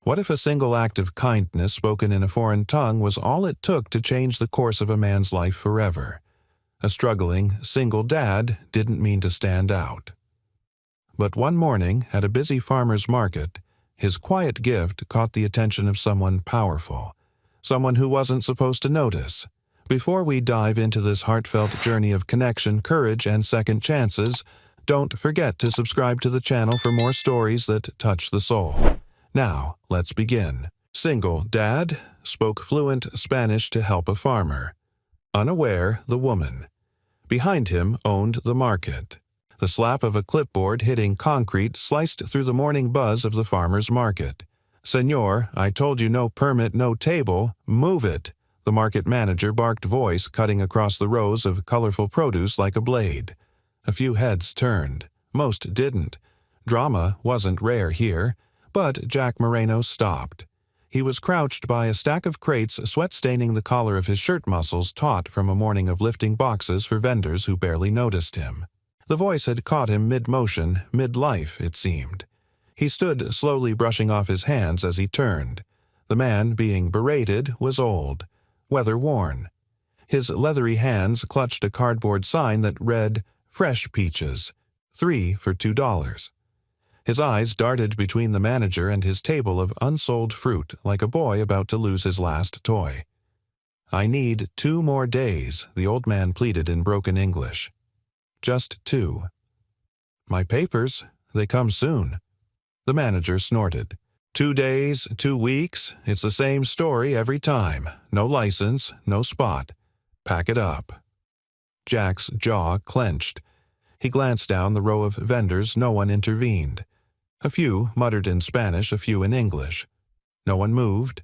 What if a single act of kindness spoken in a foreign tongue was all it took to change the course of a man's life forever? A struggling, single dad didn't mean to stand out. But one morning, at a busy farmer's market, his quiet gift caught the attention of someone powerful, someone who wasn't supposed to notice. Before we dive into this heartfelt journey of connection, courage, and second chances, don't forget to subscribe to the channel for more stories that touch the soul. Now, let's begin. Single dad spoke fluent Spanish to help a farmer. Unaware, the woman behind him owned the market. The slap of a clipboard hitting concrete sliced through the morning buzz of the farmer's market. "Senor, I told you no permit, no table. Move it!" The market manager barked, voice cutting across the rows of colorful produce like a blade. A few heads turned. Most didn't. Drama wasn't rare here. But Jack Moreno stopped. He was crouched by a stack of crates, sweat staining the collar of his shirt muscles, taut from a morning of lifting boxes for vendors who barely noticed him. The voice had caught him mid-motion, mid-life, it seemed. He stood slowly, brushing off his hands as he turned. The man being berated was old, weather-worn. His leathery hands clutched a cardboard sign that read, "Fresh peaches, 3 for $2. His eyes darted between the manager and his table of unsold fruit like a boy about to lose his last toy. "I need 2 more days," the old man pleaded in broken English. "Just 2. "My papers, they come soon." The manager snorted. 2 days, 2 weeks, it's the same story every time. No license, no spot. Pack it up. Jack's jaw clenched. He glanced down the row of vendors. No one intervened. A few muttered in Spanish, a few in English. No one moved.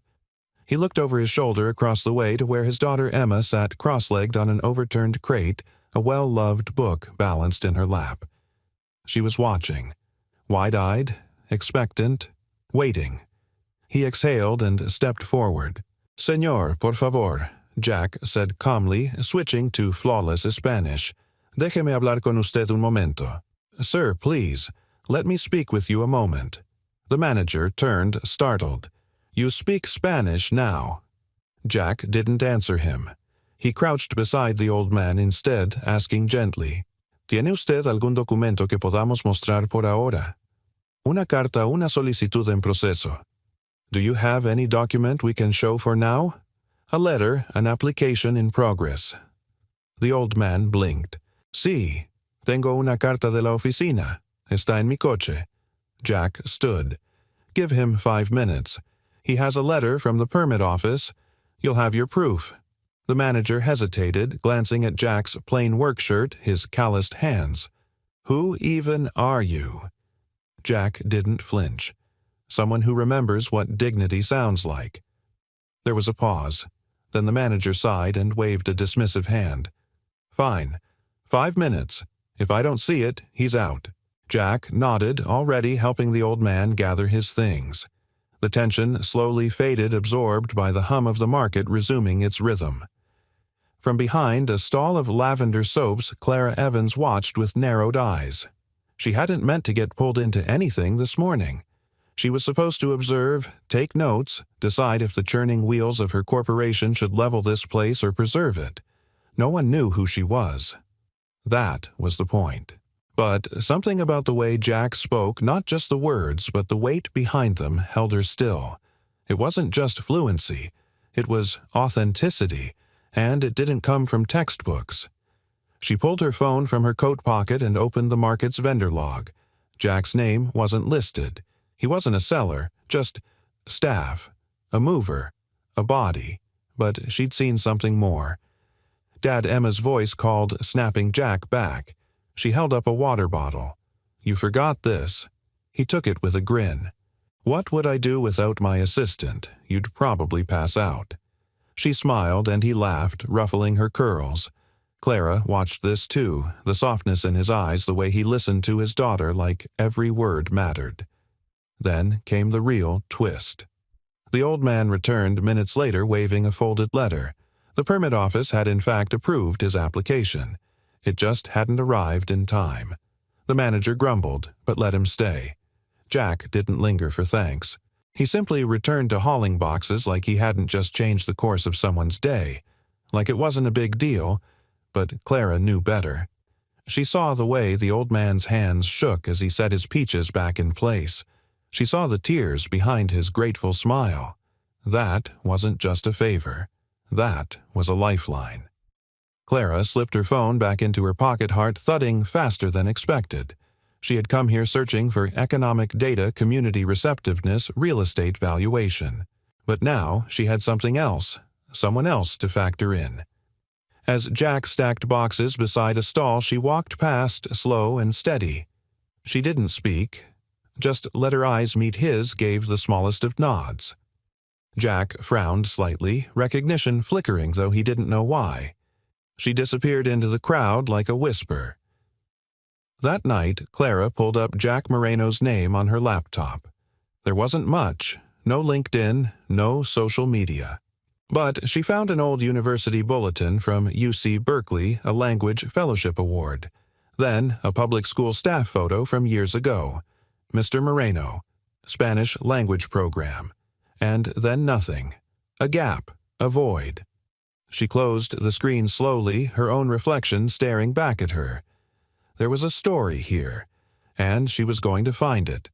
He looked over his shoulder across the way to where his daughter Emma sat cross-legged on an overturned crate, a well-loved book balanced in her lap. She was watching, wide-eyed, expectant, waiting. He exhaled and stepped forward. "Señor, por favor," Jack said calmly, switching to flawless Spanish. "Déjeme hablar con usted un momento." "Sir, please. Let me speak with you a moment." The manager turned, startled. "You speak Spanish now." Jack didn't answer him. He crouched beside the old man instead, asking gently, "¿Tiene usted algún documento que podamos mostrar por ahora?" "Una carta, una solicitud en proceso." "Do you have any document we can show for now?" "A letter, an application in progress." The old man blinked. "Sí, tengo una carta de la oficina. Está en mi coche." Jack stood. "Give him 5 minutes. He has a letter from the permit office. You'll have your proof." The manager hesitated, glancing at Jack's plain work shirt, his calloused hands. "Who even are you?" Jack didn't flinch. Someone who remembers what dignity sounds like. There was a pause. Then the manager sighed and waved a dismissive hand. "Fine. 5 minutes. If I don't see it, he's out." Jack nodded, already helping the old man gather his things. The tension slowly faded, absorbed by the hum of the market resuming its rhythm. From behind a stall of lavender soaps, Clara Evans watched with narrowed eyes. She hadn't meant to get pulled into anything this morning. She was supposed to observe, take notes, decide if the churning wheels of her corporation should level this place or preserve it. No one knew who she was. That was the point. But something about the way Jack spoke, not just the words, but the weight behind them, held her still. It wasn't just fluency. It was authenticity, and it didn't come from textbooks. She pulled her phone from her coat pocket and opened the market's vendor log. Jack's name wasn't listed. He wasn't a seller, just staff, a mover, a body. But she'd seen something more. Dad Emma's voice called, snapping Jack back. She held up a water bottle. "You forgot this." He took it with a grin. "What would I do without my assistant? You'd probably pass out." She smiled and he laughed, ruffling her curls. Clara watched this too, the softness in his eyes, the way he listened to his daughter like every word mattered. Then came the real twist. The old man returned minutes later waving a folded letter. The permit office had in fact approved his application. It just hadn't arrived in time. The manager grumbled, but let him stay. Jack didn't linger for thanks. He simply returned to hauling boxes like he hadn't just changed the course of someone's day, like it wasn't a big deal, but Clara knew better. She saw the way the old man's hands shook as he set his peaches back in place. She saw the tears behind his grateful smile. That wasn't just a favor. That was a lifeline. Clara slipped her phone back into her pocket, heart thudding faster than expected. She had come here searching for economic data, community receptiveness, real estate valuation. But now she had something else, someone else to factor in. As Jack stacked boxes beside a stall, she walked past, slow and steady. She didn't speak, just let her eyes meet his, gave the smallest of nods. Jack frowned slightly, recognition flickering, though he didn't know why. She disappeared into the crowd like a whisper. That night, Clara pulled up Jack Moreno's name on her laptop. There wasn't much, no LinkedIn, no social media. But she found an old university bulletin from UC Berkeley, a language fellowship award. Then a public school staff photo from years ago. Mr. Moreno, Spanish language program. And then nothing. A gap, a void. She closed the screen slowly, her own reflection staring back at her. There was a story here, and she was going to find it.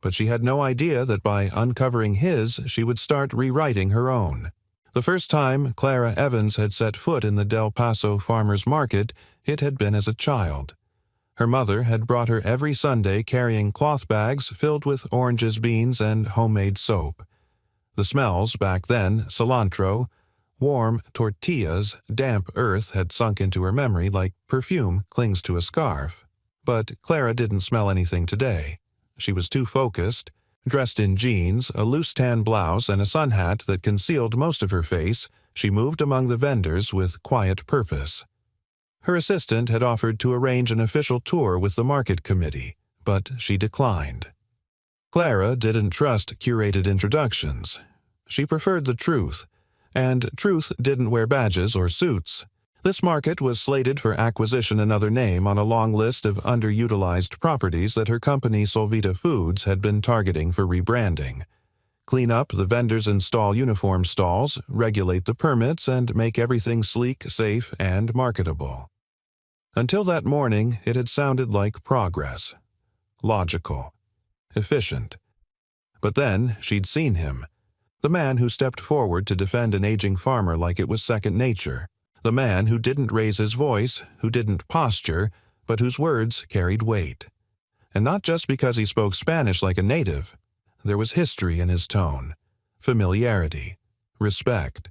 But she had no idea that by uncovering his, she would start rewriting her own. The first time Clara Evans had set foot in the Del Paso Farmers Market, it had been as a child. Her mother had brought her every Sunday carrying cloth bags filled with oranges, beans, and homemade soap. The smells back then, cilantro, warm tortillas, damp earth had sunk into her memory like perfume clings to a scarf. But Clara didn't smell anything today. She was too focused. Dressed in jeans, a loose tan blouse, and a sun hat that concealed most of her face, she moved among the vendors with quiet purpose. Her assistant had offered to arrange an official tour with the market committee, but she declined. Clara didn't trust curated introductions. She preferred the truth, and truth didn't wear badges or suits. This market was slated for acquisition, another name on a long list of underutilized properties that her company Solvita Foods had been targeting for rebranding. Clean up the vendors' install uniform stalls, regulate the permits, and make everything sleek, safe, and marketable. Until that morning, it had sounded like progress. Logical. Efficient. But then she'd seen him. The man who stepped forward to defend an aging farmer like it was second nature. The man who didn't raise his voice, who didn't posture, but whose words carried weight. And not just because he spoke Spanish like a native. There was history in his tone, familiarity, respect.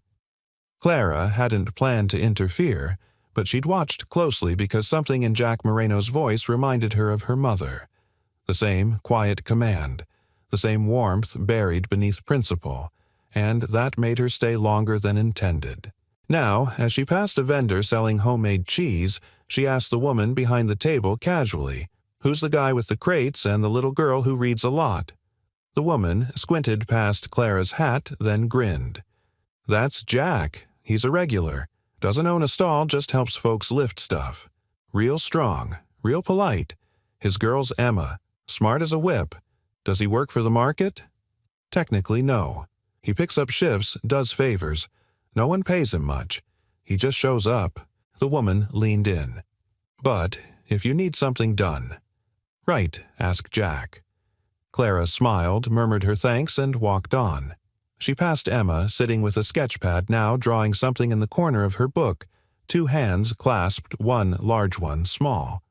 Clara hadn't planned to interfere, but she'd watched closely because something in Jack Moreno's voice reminded her of her mother. The same quiet command, the same warmth buried beneath principle, and that made her stay longer than intended. Now, as she passed a vendor selling homemade cheese, she asked the woman behind the table casually, "Who's the guy with the crates and the little girl who reads a lot?" The woman squinted past Clara's hat, then grinned. "That's Jack. He's a regular. Doesn't own a stall, just helps folks lift stuff. Real strong, real polite. His girl's Emma. Smart as a whip. Does he work for the market?" "Technically, no. He picks up shifts, does favors. No one pays him much. He just shows up." The woman leaned in. "But if you need something done." "Right," asked Jack. Clara smiled, murmured her thanks, and walked on. She passed Emma, sitting with a sketchpad now, drawing something in the corner of her book, two hands clasped, one large one small.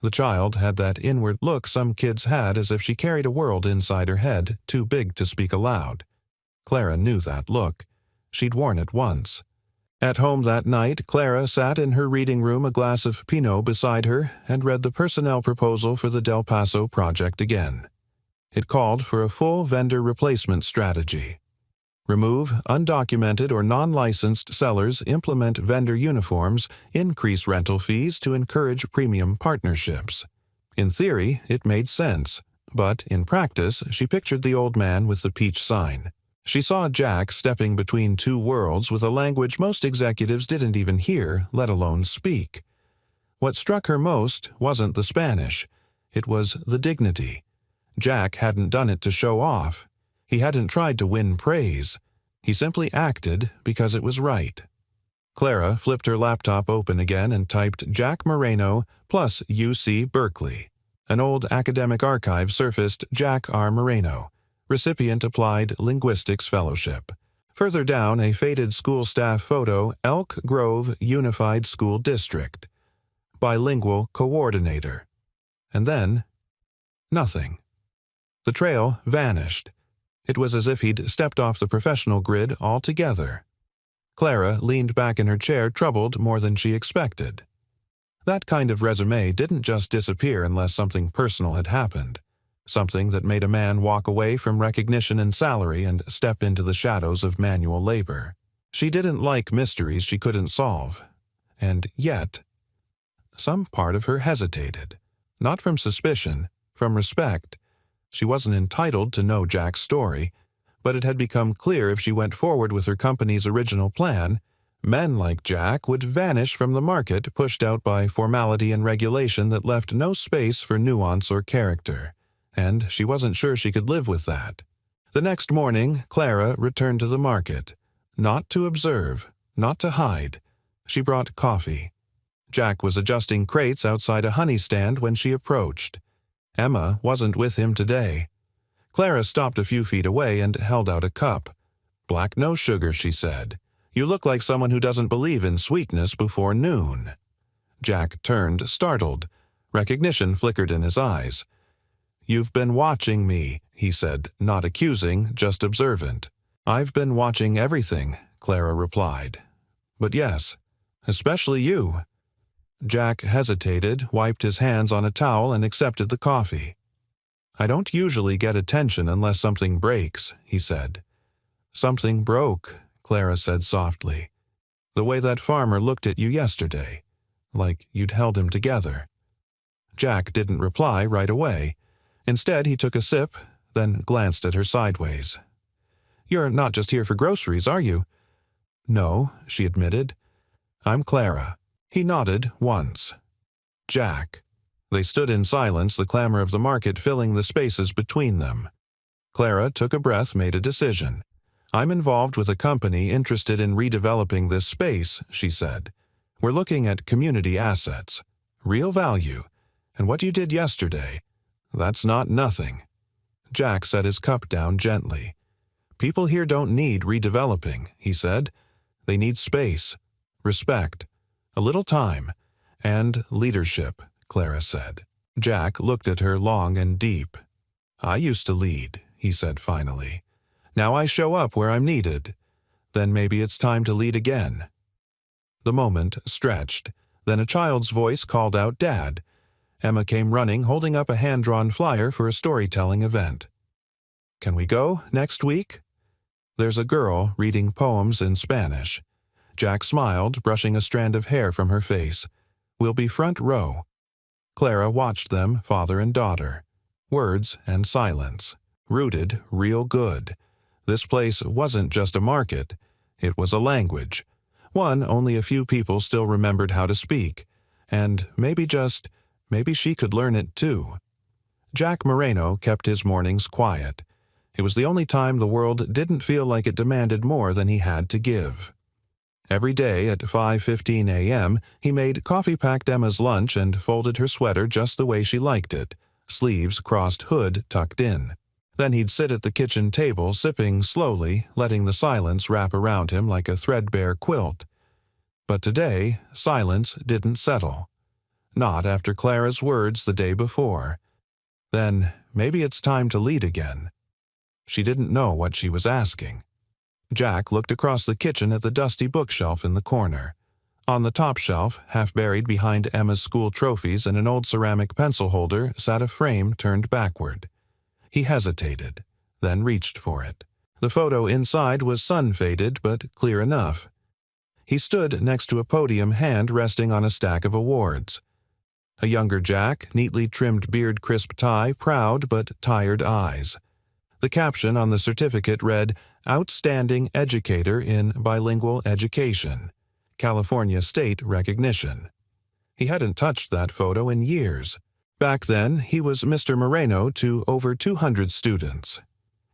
The child had that inward look some kids had, as if she carried a world inside her head, too big to speak aloud. Clara knew that look. She'd worn it once. At home that night, Clara sat in her reading room, a glass of Pinot beside her, and read the personnel proposal for the Del Paso project again. It called for a full vendor replacement strategy. Remove undocumented or non-licensed sellers, implement vendor uniforms, increase rental fees to encourage premium partnerships. In theory, it made sense, but in practice, she pictured the old man with the peach sign. She saw Jack stepping between two worlds with a language most executives didn't even hear, let alone speak. What struck her most wasn't the Spanish. It was the dignity. Jack hadn't done it to show off. He hadn't tried to win praise. He simply acted because it was right. Clara flipped her laptop open again and typed Jack Moreno plus UC Berkeley. An old academic archive surfaced Jack R. Moreno, recipient Applied Linguistics Fellowship. Further down, a faded school staff photo, Elk Grove Unified School District. Bilingual coordinator. And then, nothing. The trail vanished. It was as if he'd stepped off the professional grid altogether. Clara leaned back in her chair, troubled more than she expected. That kind of resume didn't just disappear unless something personal had happened, something that made a man walk away from recognition and salary and step into the shadows of manual labor. She didn't like mysteries she couldn't solve. And yet, some part of her hesitated. Not from suspicion, from respect. She wasn't entitled to know Jack's story, but it had become clear if she went forward with her company's original plan, men like Jack would vanish from the market, pushed out by formality and regulation that left no space for nuance or character. And she wasn't sure she could live with that. The next morning, Clara returned to the market. Not to observe, not to hide. She brought coffee. Jack was adjusting crates outside a honey stand when she approached. Emma wasn't with him today. Clara stopped a few feet away and held out a cup. "Black no sugar," she said. "You look like someone who doesn't believe in sweetness before noon." Jack turned, startled. Recognition flickered in his eyes. "You've been watching me," he said, not accusing, just observant. "I've been watching everything," Clara replied. "But yes, especially you." Jack hesitated, wiped his hands on a towel, and accepted the coffee. "I don't usually get attention unless something breaks," he said. "Something broke," Clara said softly. "The way that farmer looked at you yesterday, like you'd held him together." Jack didn't reply right away. Instead, he took a sip, then glanced at her sideways. "You're not just here for groceries, are you?" "No," she admitted. "I'm Clara." He nodded once. Jack. They stood in silence, the clamor of the market filling the spaces between them. Clara took a breath, made a decision. "I'm involved with a company interested in redeveloping this space," she said. "We're looking at community assets, real value, and what you did yesterday, that's not nothing." Jack set his cup down gently. "People here don't need redeveloping," he said. "They need space, respect, a little time, and leadership," Clara said. Jack looked at her long and deep. "I used to lead," he said finally. "Now I show up where I'm needed. Then maybe it's time to lead again." The moment stretched. Then a child's voice called out, "Dad." Emma came running, holding up a hand-drawn flyer for a storytelling event. "Can we go next week?" There's a girl reading poems in Spanish. Jack smiled, brushing a strand of hair from her face. "We'll be front row." Clara watched them, father and daughter. Words and silence. Rooted real good. This place wasn't just a market. It was a language. One only a few people still remembered how to speak. And maybe she could learn it too. Jack Moreno kept his mornings quiet. It was the only time the world didn't feel like it demanded more than he had to give. Every day at 5:15 a.m., he made coffee-packed Emma's lunch and folded her sweater just the way she liked it, sleeves crossed, hood tucked in. Then he'd sit at the kitchen table, sipping slowly, letting the silence wrap around him like a threadbare quilt. But today, silence didn't settle. Not after Clara's words the day before. Then maybe it's time to lead again. She didn't know what she was asking. Jack looked across the kitchen at the dusty bookshelf in the corner. On the top shelf, half buried behind Emma's school trophies and an old ceramic pencil holder, sat a frame turned backward. He hesitated, then reached for it. The photo inside was sun-faded but clear enough. He stood next to a podium, hand resting on a stack of awards. A younger Jack, neatly trimmed beard, crisp tie, proud but tired eyes. The caption on the certificate read, "Outstanding Educator in Bilingual Education, California State Recognition." He hadn't touched that photo in years. Back then, he was Mr. Moreno to over 200 students.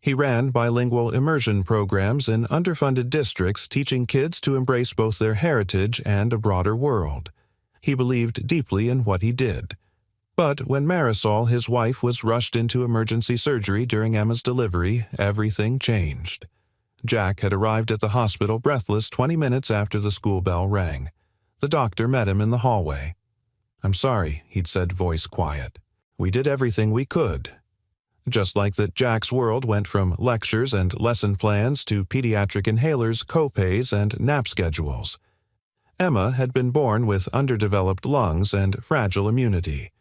He ran bilingual immersion programs in underfunded districts, teaching kids to embrace both their heritage and a broader world. He believed deeply in what he did. But when Marisol, his wife, was rushed into emergency surgery during Emma's delivery, everything changed. Jack had arrived at the hospital breathless 20 minutes after the school bell rang. The doctor met him in the hallway. "I'm sorry," he'd said, voice quiet. "We did everything we could." Just like that, Jack's world went from lectures and lesson plans to pediatric inhalers, co-pays, and nap schedules. Emma had been born with underdeveloped lungs and fragile immunity.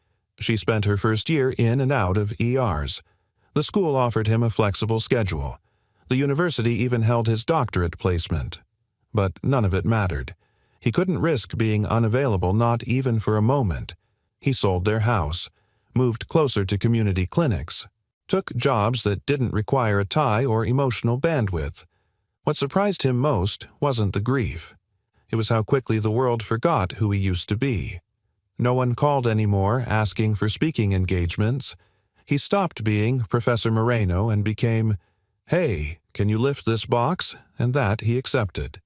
She spent her first year in and out of ERs. The school offered him a flexible schedule. The university even held his doctorate placement. But none of it mattered. He couldn't risk being unavailable, not even for a moment. He sold their house, moved closer to community clinics, took jobs that didn't require a tie or emotional bandwidth. What surprised him most wasn't the grief. It was how quickly the world forgot who he used to be. No one called anymore asking for speaking engagements. He stopped being Professor Moreno and became, "Hey, can you lift this box?" And that he accepted.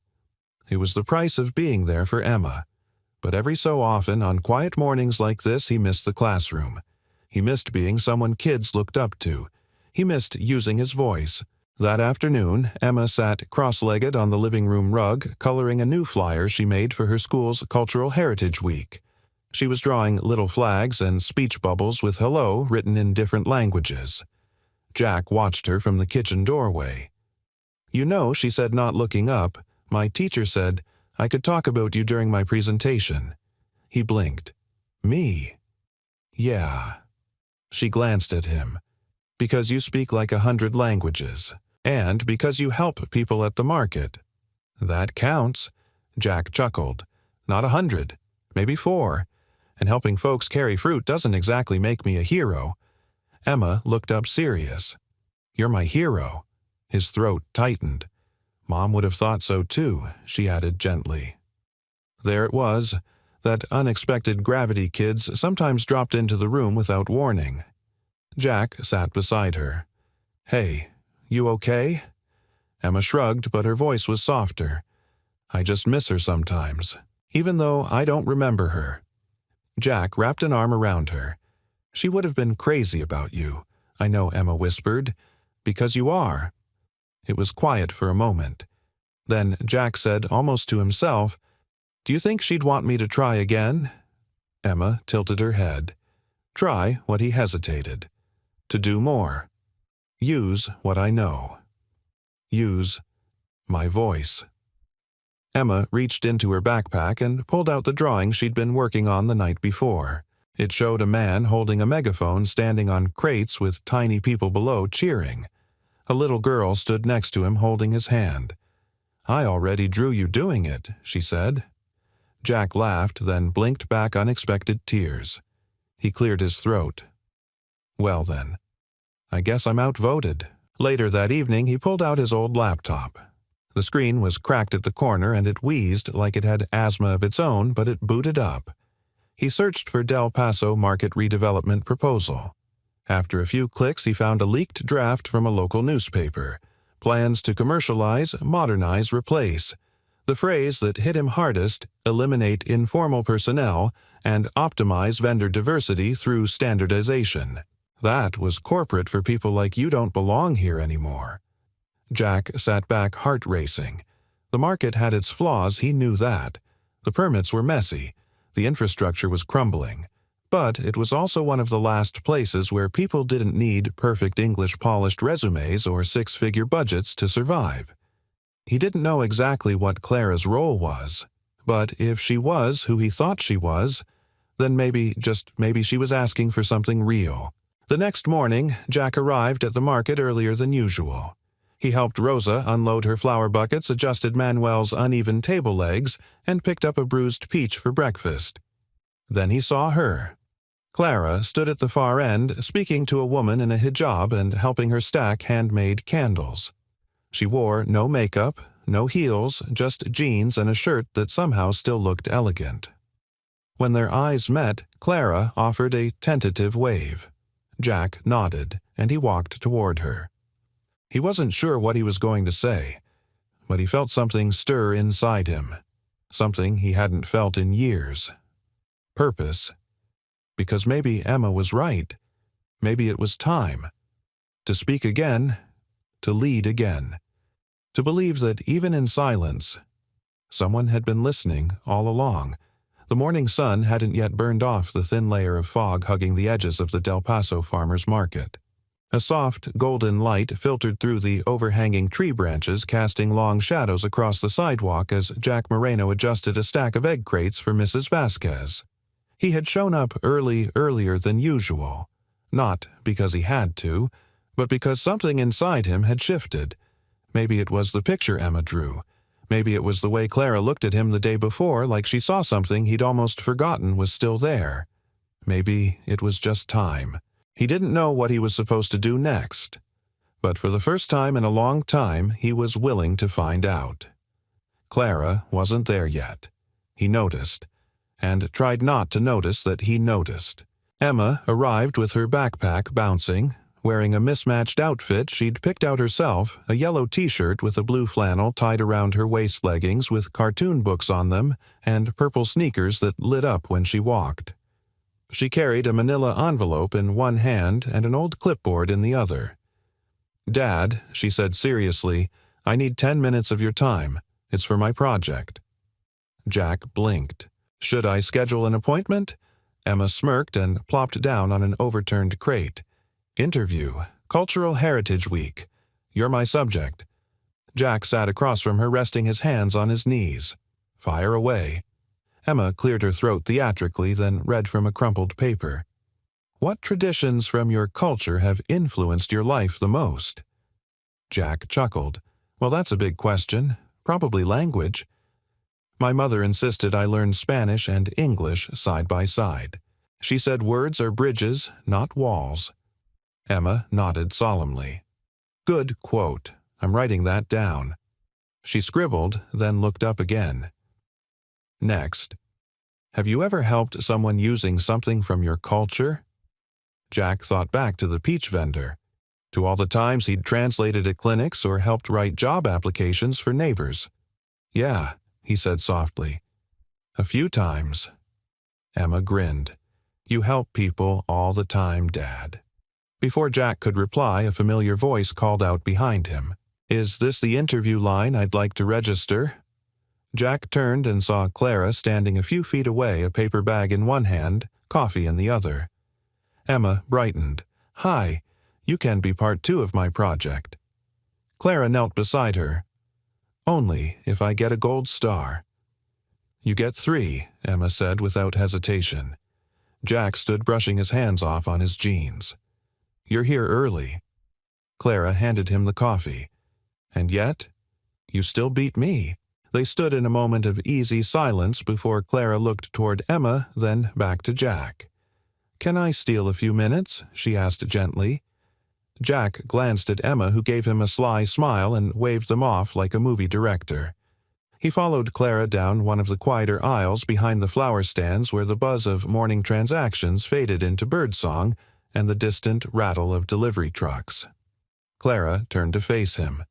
It was the price of being there for Emma. But every so often, on quiet mornings like this, he missed the classroom. He missed being someone kids looked up to. He missed using his voice. That afternoon, Emma sat cross-legged on the living room rug, coloring a new flyer she made for her school's Cultural Heritage Week. She was drawing little flags and speech bubbles with hello written in different languages. Jack watched her from the kitchen doorway. "You know," she said, not looking up, "my teacher said I could talk about you during my presentation." He blinked. "Me?" "Yeah." She glanced at him. "Because you speak like 100 languages. And because you help people at the market." "That counts." Jack chuckled. "Not 100, maybe 4. And helping folks carry fruit doesn't exactly make me a hero." Emma looked up serious. "You're my hero." His throat tightened. "Mom would have thought so too," she added gently. There it was. That unexpected gravity kids sometimes dropped into the room without warning. Jack sat beside her. "Hey, you okay?" Emma shrugged, but her voice was softer. "I just miss her sometimes, even though I don't remember her." Jack wrapped an arm around her. "She would have been crazy about you," I know, Emma whispered. "Because you are." It was quiet for a moment. Then Jack said, almost to himself, "Do you think she'd want me to try again?" Emma tilted her head. "Try what he hesitated. To do more. Use what I know. Use my voice." Emma reached into her backpack and pulled out the drawing she'd been working on the night before. It showed a man holding a megaphone standing on crates with tiny people below cheering. A little girl stood next to him holding his hand. "I already drew you doing it," she said. Jack laughed, then blinked back unexpected tears. He cleared his throat. "Well then, I guess I'm outvoted." Later that evening, he pulled out his old laptop. The screen was cracked at the corner and it wheezed like it had asthma of its own, but it booted up. He searched for Del Paso Market Redevelopment Proposal. After a few clicks, he found a leaked draft from a local newspaper. Plans to commercialize, modernize, replace. The phrase that hit him hardest, eliminate informal personnel and optimize vendor diversity through standardization. That was corporate for people like you don't belong here anymore. Jack sat back, heart racing. The market had its flaws, he knew that. The permits were messy. The infrastructure was crumbling. But it was also one of the last places where people didn't need perfect English-polished resumes or six-figure budgets to survive. He didn't know exactly what Clara's role was, but if she was who he thought she was, then maybe, just maybe, she was asking for something real. The next morning, Jack arrived at the market earlier than usual. He helped Rosa unload her flower buckets, adjusted Manuel's uneven table legs, and picked up a bruised peach for breakfast. Then he saw her. Clara stood at the far end, speaking to a woman in a hijab and helping her stack handmade candles. She wore no makeup, no heels, just jeans and a shirt that somehow still looked elegant. When their eyes met, Clara offered a tentative wave. Jack nodded, and he walked toward her. He wasn't sure what he was going to say, but he felt something stir inside him, something he hadn't felt in years. Purpose. Because maybe Emma was right. Maybe it was time. To speak again, to lead again. To believe that even in silence, someone had been listening all along. The morning sun hadn't yet burned off the thin layer of fog hugging the edges of the Del Paso farmers' market. A soft, golden light filtered through the overhanging tree branches, casting long shadows across the sidewalk as Jack Moreno adjusted a stack of egg crates for Mrs. Vasquez. He had shown up earlier than usual, not because he had to, but because something inside him had shifted. Maybe it was the picture Emma drew. Maybe it was the way Clara looked at him the day before, like she saw something he'd almost forgotten was still there. Maybe it was just time. He didn't know what he was supposed to do next, but for the first time in a long time, he was willing to find out. Clara wasn't there yet. He noticed, and tried not to notice that he noticed. Emma arrived with her backpack bouncing, wearing a mismatched outfit she'd picked out herself, a yellow t-shirt with a blue flannel tied around her waist leggings with cartoon books on them, and purple sneakers that lit up when she walked. She carried a manila envelope in one hand and an old clipboard in the other. "Dad," she said seriously, "I need 10 minutes of your time. It's for my project." Jack blinked. "Should I schedule an appointment?" Emma smirked and plopped down on an overturned crate. "Interview. Cultural Heritage Week. You're my subject." Jack sat across from her, resting his hands on his knees. "Fire away." Emma cleared her throat theatrically, then read from a crumpled paper. "What traditions from your culture have influenced your life the most?" Jack chuckled. "Well, that's a big question. Probably language. My mother insisted I learn Spanish and English side by side. She said words are bridges, not walls." Emma nodded solemnly. "Good quote. I'm writing that down." She scribbled, then looked up again. "Next. Have you ever helped someone using something from your culture?" Jack thought back to the peach vendor, to all the times he'd translated at clinics or helped write job applications for neighbors. "Yeah," he said softly. "A few times." Emma grinned. "You help people all the time, Dad." Before Jack could reply, a familiar voice called out behind him. "Is this the interview line I'd like to register?" Jack turned and saw Clara standing a few feet away, a paper bag in one hand, coffee in the other. Emma brightened. "Hi, you can be part 2 of my project." Clara knelt beside her. "Only if I get a gold star." "You get 3, Emma said without hesitation. Jack stood brushing his hands off on his jeans. "You're here early." Clara handed him the coffee. "And yet, you still beat me." They stood in a moment of easy silence before Clara looked toward Emma, then back to Jack. "Can I steal a few minutes?" she asked gently. Jack glanced at Emma, who gave him a sly smile and waved them off like a movie director. He followed Clara down one of the quieter aisles behind the flower stands where the buzz of morning transactions faded into birdsong and the distant rattle of delivery trucks. Clara turned to face him.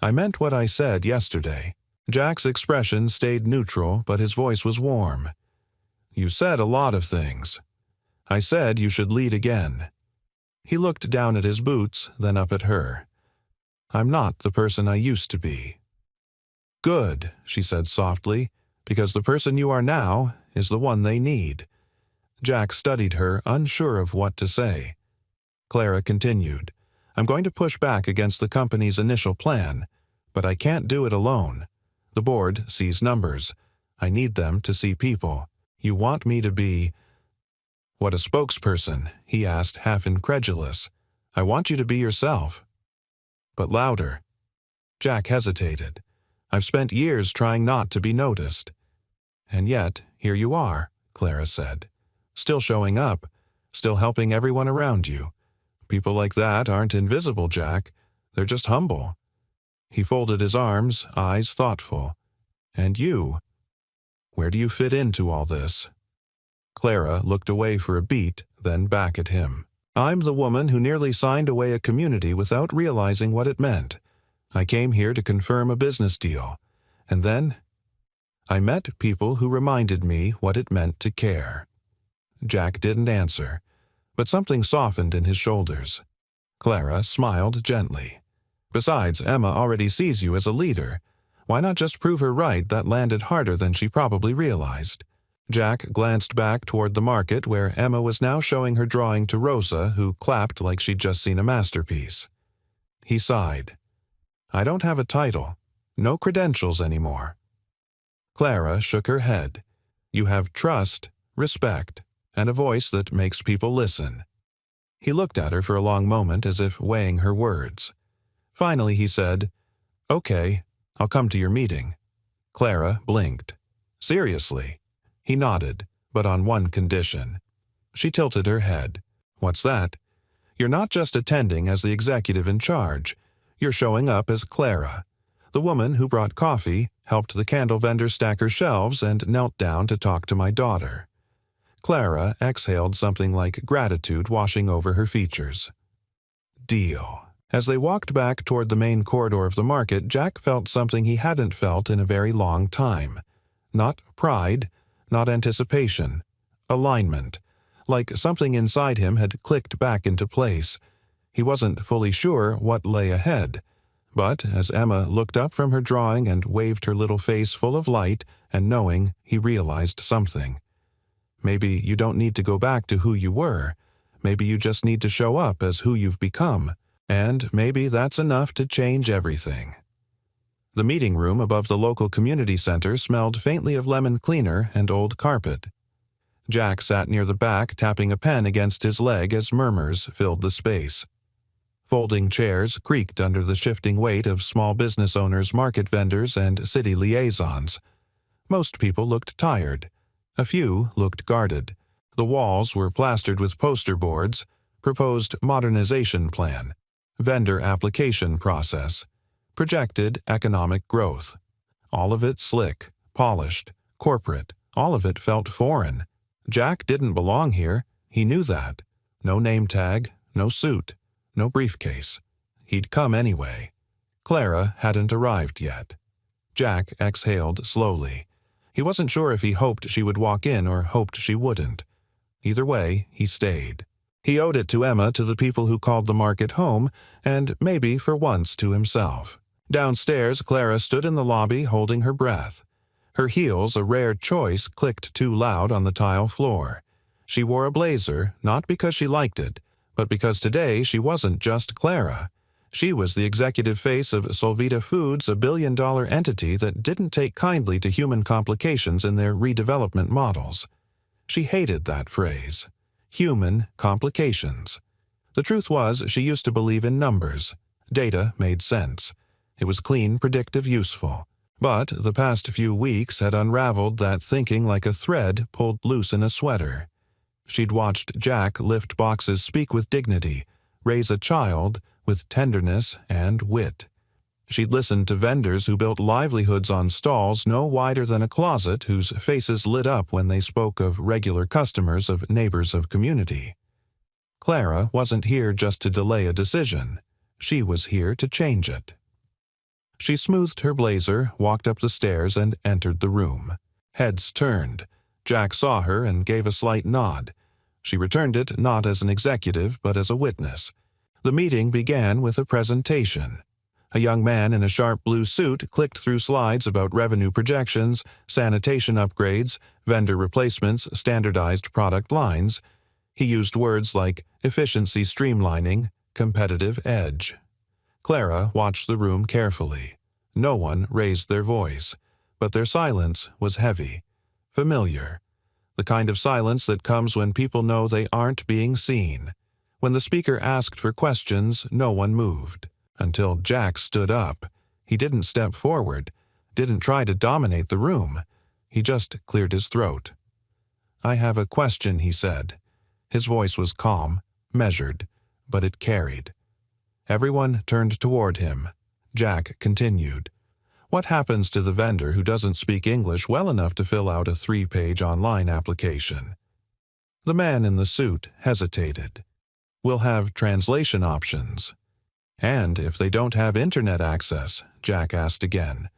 "I meant what I said yesterday." Jack's expression stayed neutral, but his voice was warm. "You said a lot of things. I said you should lead again." He looked down at his boots, then up at her. "I'm not the person I used to be." "Good," she said softly, "because the person you are now is the one they need." Jack studied her, unsure of what to say. Clara continued, "I'm going to push back against the company's initial plan, but I can't do it alone. The board sees numbers. I need them to see people. You want me to be—" "What, a spokesperson?" he asked, half incredulous. "I want you to be yourself." "But louder." Jack hesitated. "I've spent years trying not to be noticed." "And yet, here you are," Clara said. "Still showing up, still helping everyone around you. People like that aren't invisible, Jack. They're just humble." He folded his arms, eyes thoughtful. "And you? Where do you fit into all this?" Clara looked away for a beat, then back at him. I'm the woman who nearly signed away a community without realizing what it meant. I came here to confirm a business deal. And then I met people who reminded me what it meant to care. Jack didn't answer, but something softened in his shoulders. Clara smiled gently. Besides, Emma already sees you as a leader. Why not just prove her right? That landed harder than she probably realized. Jack glanced back toward the market where Emma was now showing her drawing to Rosa, who clapped like she'd just seen a masterpiece. He sighed. I don't have a title. No credentials anymore. Clara shook her head. You have trust, respect, and a voice that makes people listen. He looked at her for a long moment as if weighing her words. Finally he said, Okay, I'll come to your meeting. Clara blinked. Seriously? He nodded, but on one condition. She tilted her head. What's that? You're not just attending as the executive in charge. You're showing up as Clara, the woman who brought coffee, helped the candle vendor stack her shelves, and knelt down to talk to my daughter. Clara exhaled something like gratitude washing over her features. Deal. As they walked back toward the main corridor of the market, Jack felt something he hadn't felt in a very long time. Not pride, not anticipation. Alignment. Like something inside him had clicked back into place. He wasn't fully sure what lay ahead. But as Emma looked up from her drawing and waved her little face full of light and knowing, he realized something. Maybe you don't need to go back to who you were. Maybe you just need to show up as who you've become. And maybe that's enough to change everything. The meeting room above the local community center smelled faintly of lemon cleaner and old carpet. Jack sat near the back, tapping a pen against his leg as murmurs filled the space. Folding chairs creaked under the shifting weight of small business owners, market vendors, and city liaisons. Most people looked tired. A few looked guarded. The walls were plastered with poster boards, proposed modernization plan, vendor application process, projected economic growth. All of it slick, polished, corporate. All of it felt foreign. Jack didn't belong here. He knew that. No name tag, no suit, no briefcase. He'd come anyway. Clara hadn't arrived yet. Jack exhaled slowly. He wasn't sure if he hoped she would walk in or hoped she wouldn't. Either way, he stayed. He owed it to Emma, to the people who called the market home, and maybe for once to himself. Downstairs, Clara stood in the lobby holding her breath. Her heels, a rare choice, clicked too loud on the tile floor. She wore a blazer, not because she liked it, but because today she wasn't just Clara. She was the executive face of Solvita Foods, a billion-dollar entity that didn't take kindly to human complications in their redevelopment models. She hated that phrase. Human complications. The truth was, she used to believe in numbers. Data made sense. It was clean, predictive, useful. But the past few weeks had unraveled that thinking like a thread pulled loose in a sweater. She'd watched Jack lift boxes, speak with dignity, raise a child with tenderness and wit. She'd listened to vendors who built livelihoods on stalls no wider than a closet, whose faces lit up when they spoke of regular customers, of neighbors of community. Clara wasn't here just to delay a decision. She was here to change it. She smoothed her blazer, walked up the stairs, and entered the room. Heads turned. Jack saw her and gave a slight nod. She returned it not as an executive, but as a witness. The meeting began with a presentation. A young man in a sharp blue suit clicked through slides about revenue projections, sanitation upgrades, vendor replacements, standardized product lines. He used words like efficiency streamlining, competitive edge. Clara watched the room carefully. No one raised their voice, but their silence was heavy, familiar. The kind of silence that comes when people know they aren't being seen. When the speaker asked for questions, no one moved. Until Jack stood up. He didn't step forward, didn't try to dominate the room. He just cleared his throat. "I have a question," he said. His voice was calm, measured, but it carried. Everyone turned toward him. Jack continued. "What happens to the vendor who doesn't speak English well enough to fill out a 3-page online application?" The man in the suit hesitated. We'll have translation options. And if they don't have internet access, Jack asked again.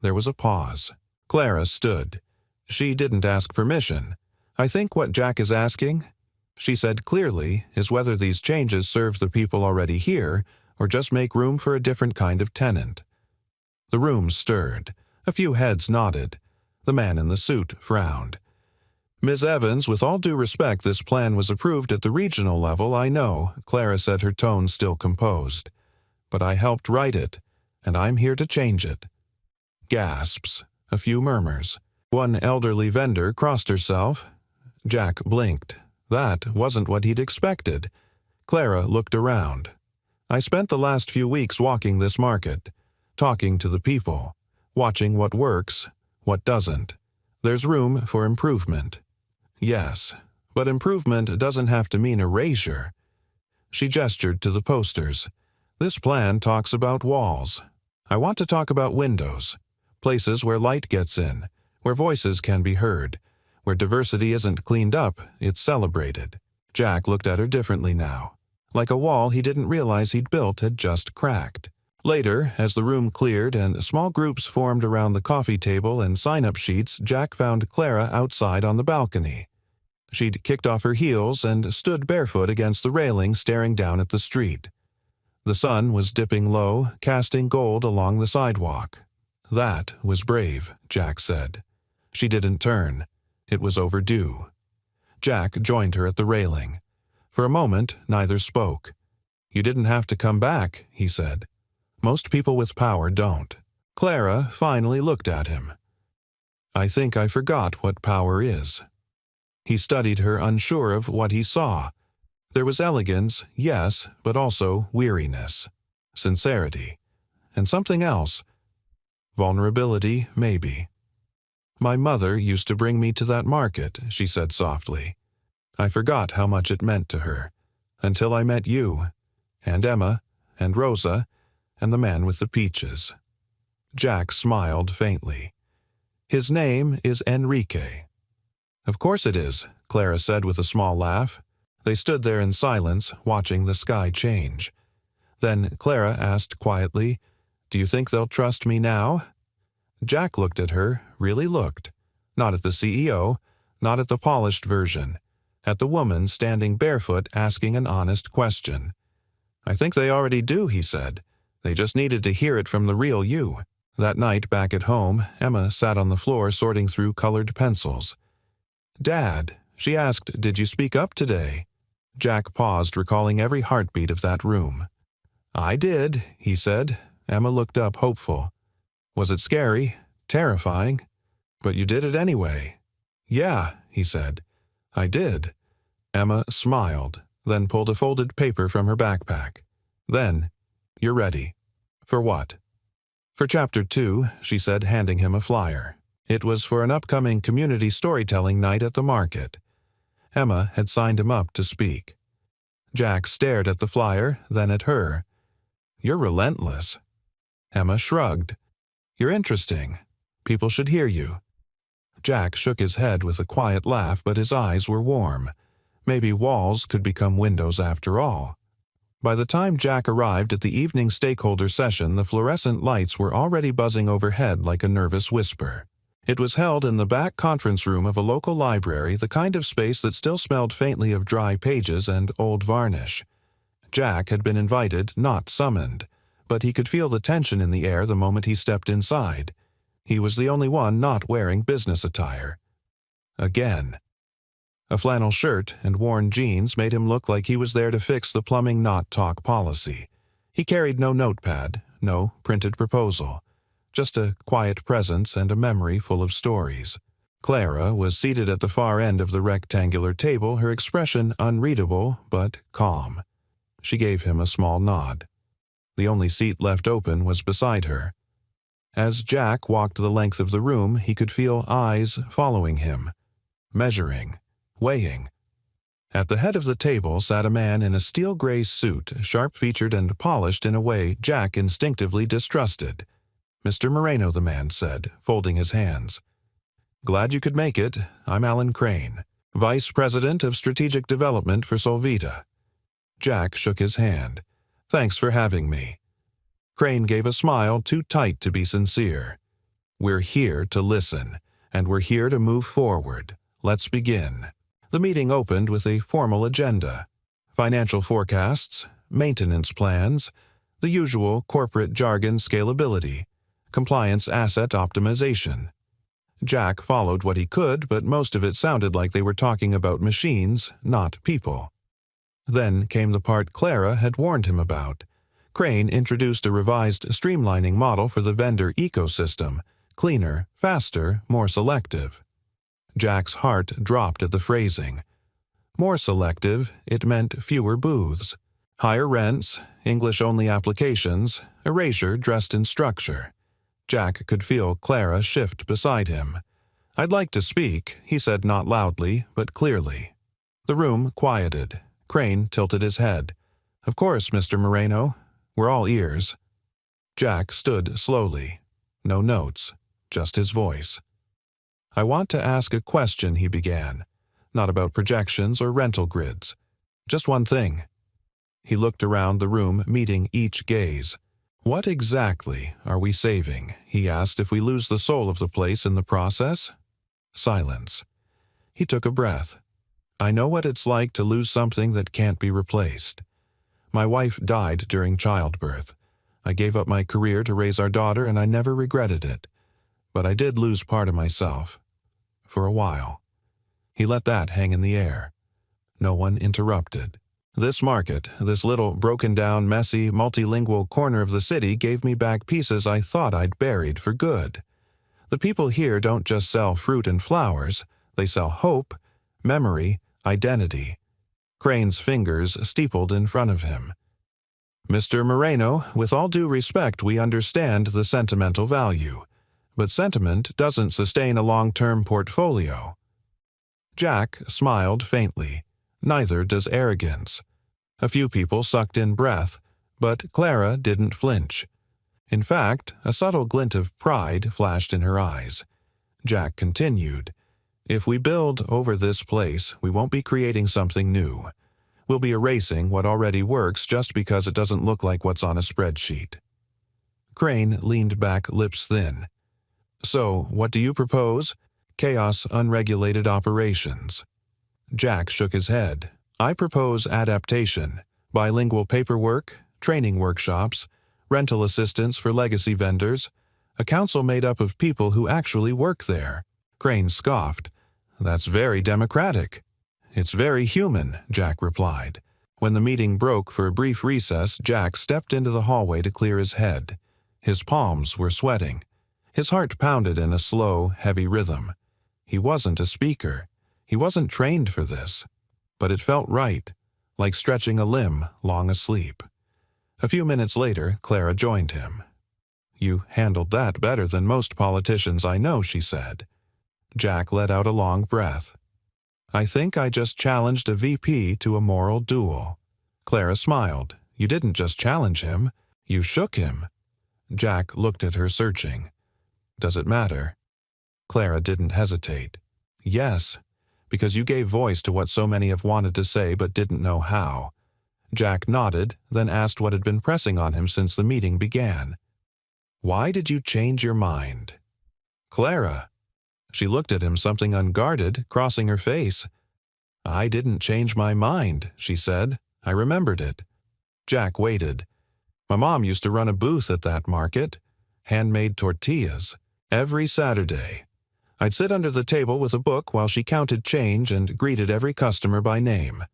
There was a pause. Clara stood. She didn't ask permission. I think what Jack is asking, she said clearly, is whether these changes serve the people already here or just make room for a different kind of tenant. The room stirred. A few heads nodded. The man in the suit frowned. Ms. Evans, with all due respect, this plan was approved at the regional level, I know, Clara said, her tone still composed. But I helped write it, and I'm here to change it. Gasps. A few murmurs. One elderly vendor crossed herself. Jack blinked. That wasn't what he'd expected. Clara looked around. I spent the last few weeks walking this market, talking to the people, watching what works, what doesn't. There's room for improvement. Yes, but improvement doesn't have to mean erasure. She gestured to the posters. This plan talks about walls. I want to talk about windows, places where light gets in, where voices can be heard, where diversity isn't cleaned up, it's celebrated. Jack looked at her differently now, like a wall he didn't realize he'd built had just cracked. Later, as the room cleared and small groups formed around the coffee table and sign-up sheets, Jack found Clara outside on the balcony. She'd kicked off her heels and stood barefoot against the railing, staring down at the street. The sun was dipping low, casting gold along the sidewalk. That was brave, Jack said. She didn't turn. It was overdue. Jack joined her at the railing. For a moment, neither spoke. You didn't have to come back, he said. Most people with power don't. Clara finally looked at him. I think I forgot what power is. He studied her, unsure of what he saw. There was elegance, yes, but also weariness, sincerity, and something else. Vulnerability, maybe. My mother used to bring me to that market, she said softly. I forgot how much it meant to her, until I met you, and Emma, and Rosa, and the man with the peaches. Jack smiled faintly. His name is Enrique. Of course it is, Clara said with a small laugh. They stood there in silence, watching the sky change. Then Clara asked quietly, Do you think they'll trust me now? Jack looked at her, really looked. Not at the CEO, not at the polished version. At the woman standing barefoot asking an honest question. I think they already do, he said. They just needed to hear it from the real you. That night back at home, Emma sat on the floor sorting through colored pencils. Dad, she asked, did you speak up today? Jack paused, recalling every heartbeat of that room. I did, he said. Emma looked up, hopeful. Was it scary? Terrifying? But you did it anyway. Yeah, he said. I did. Emma smiled, then pulled a folded paper from her backpack. Then, you're ready. For what? For Chapter 2, she said, handing him a flyer. It was for an upcoming community storytelling night at the market. Emma had signed him up to speak. Jack stared at the flyer, then at her. You're relentless. Emma shrugged. You're interesting. People should hear you. Jack shook his head with a quiet laugh, but his eyes were warm. Maybe walls could become windows after all. By the time Jack arrived at the evening stakeholder session, the fluorescent lights were already buzzing overhead like a nervous whisper. It was held in the back conference room of a local library, the kind of space that still smelled faintly of dry pages and old varnish. Jack had been invited, not summoned, but he could feel the tension in the air the moment he stepped inside. He was the only one not wearing business attire. Again. A flannel shirt and worn jeans made him look like he was there to fix the plumbing not-talk policy. He carried no notepad, no printed proposal. Just a quiet presence and a memory full of stories. Clara was seated at the far end of the rectangular table, her expression unreadable but calm. She gave him a small nod. The only seat left open was beside her. As Jack walked the length of the room, he could feel eyes following him, measuring, weighing. At the head of the table sat a man in a steel-gray suit, sharp-featured and polished in a way Jack instinctively distrusted. Mr. Moreno, the man said, folding his hands. Glad you could make it. I'm Alan Crane, Vice President of Strategic Development for Solvita. Jack shook his hand. "Thanks for having me." Crane gave a smile too tight to be sincere. "We're here to listen, and we're here to move forward. Let's begin." The meeting opened with a formal agenda. Financial forecasts, maintenance plans, the usual corporate jargon scalability, compliance asset optimization. Jack followed what he could, but most of it sounded like they were talking about machines, not people. Then came the part Clara had warned him about. Crane introduced a revised streamlining model for the vendor ecosystem, cleaner, faster, more selective. Jack's heart dropped at the phrasing. More selective, it meant fewer booths, higher rents, English-only applications, erasure dressed in structure. Jack could feel Clara shift beside him. "I'd like to speak," he said, not loudly, but clearly. The room quieted. Crane tilted his head. "Of course, Mr. Moreno. We're all ears." Jack stood slowly. No notes, just his voice. "I want to ask a question," he began. "Not about projections or rental grids. Just one thing." He looked around the room, meeting each gaze. "What exactly are we saving?" he asked, "if we lose the soul of the place in the process?" Silence. He took a breath. "I know what it's like to lose something that can't be replaced. My wife died during childbirth. I gave up my career to raise our daughter, and I never regretted it. But I did lose part of myself. For a while." He let that hang in the air. No one interrupted. "This market, this little broken-down, messy, multilingual corner of the city gave me back pieces I thought I'd buried for good. The people here don't just sell fruit and flowers. They sell hope, memory, identity." Crane's fingers steepled in front of him. "Mr. Moreno, with all due respect, we understand the sentimental value. But sentiment doesn't sustain a long-term portfolio." Jack smiled faintly. Neither does arrogance. A few people sucked in breath, but Clara didn't flinch. In fact, a subtle glint of pride flashed in her eyes. Jack continued, "If we build over this place, we won't be creating something new. We'll be erasing what already works just because it doesn't look like what's on a spreadsheet." Crane leaned back, lips thin. "So, what do you propose?" "Chaos unregulated operations." Jack shook his head. "I propose adaptation, bilingual paperwork, training workshops, rental assistance for legacy vendors, a council made up of people who actually work there." Crane scoffed. "That's very democratic." "It's very human," Jack replied. When the meeting broke for a brief recess, Jack stepped into the hallway to clear his head. His palms were sweating. His heart pounded in a slow, heavy rhythm. He wasn't a speaker. He wasn't trained for this. But it felt right, like stretching a limb long asleep. A few minutes later, Clara joined him. "You handled that better than most politicians I know," she said. Jack let out a long breath. "I think I just challenged a VP to a moral duel." Clara smiled. "You didn't just challenge him. You shook him." Jack looked at her, searching. "Does it matter?" Clara didn't hesitate. "Yes, because you gave voice to what so many have wanted to say but didn't know how." Jack nodded, then asked what had been pressing on him since the meeting began. "Why did you change your mind?" "Clara." She looked at him, something unguarded, crossing her face. "I didn't change my mind," she said. "I remembered it." Jack waited. "My mom used to run a booth at that market. Handmade tortillas. Every Saturday. I'd sit under the table with a book while she counted change and greeted every customer by name.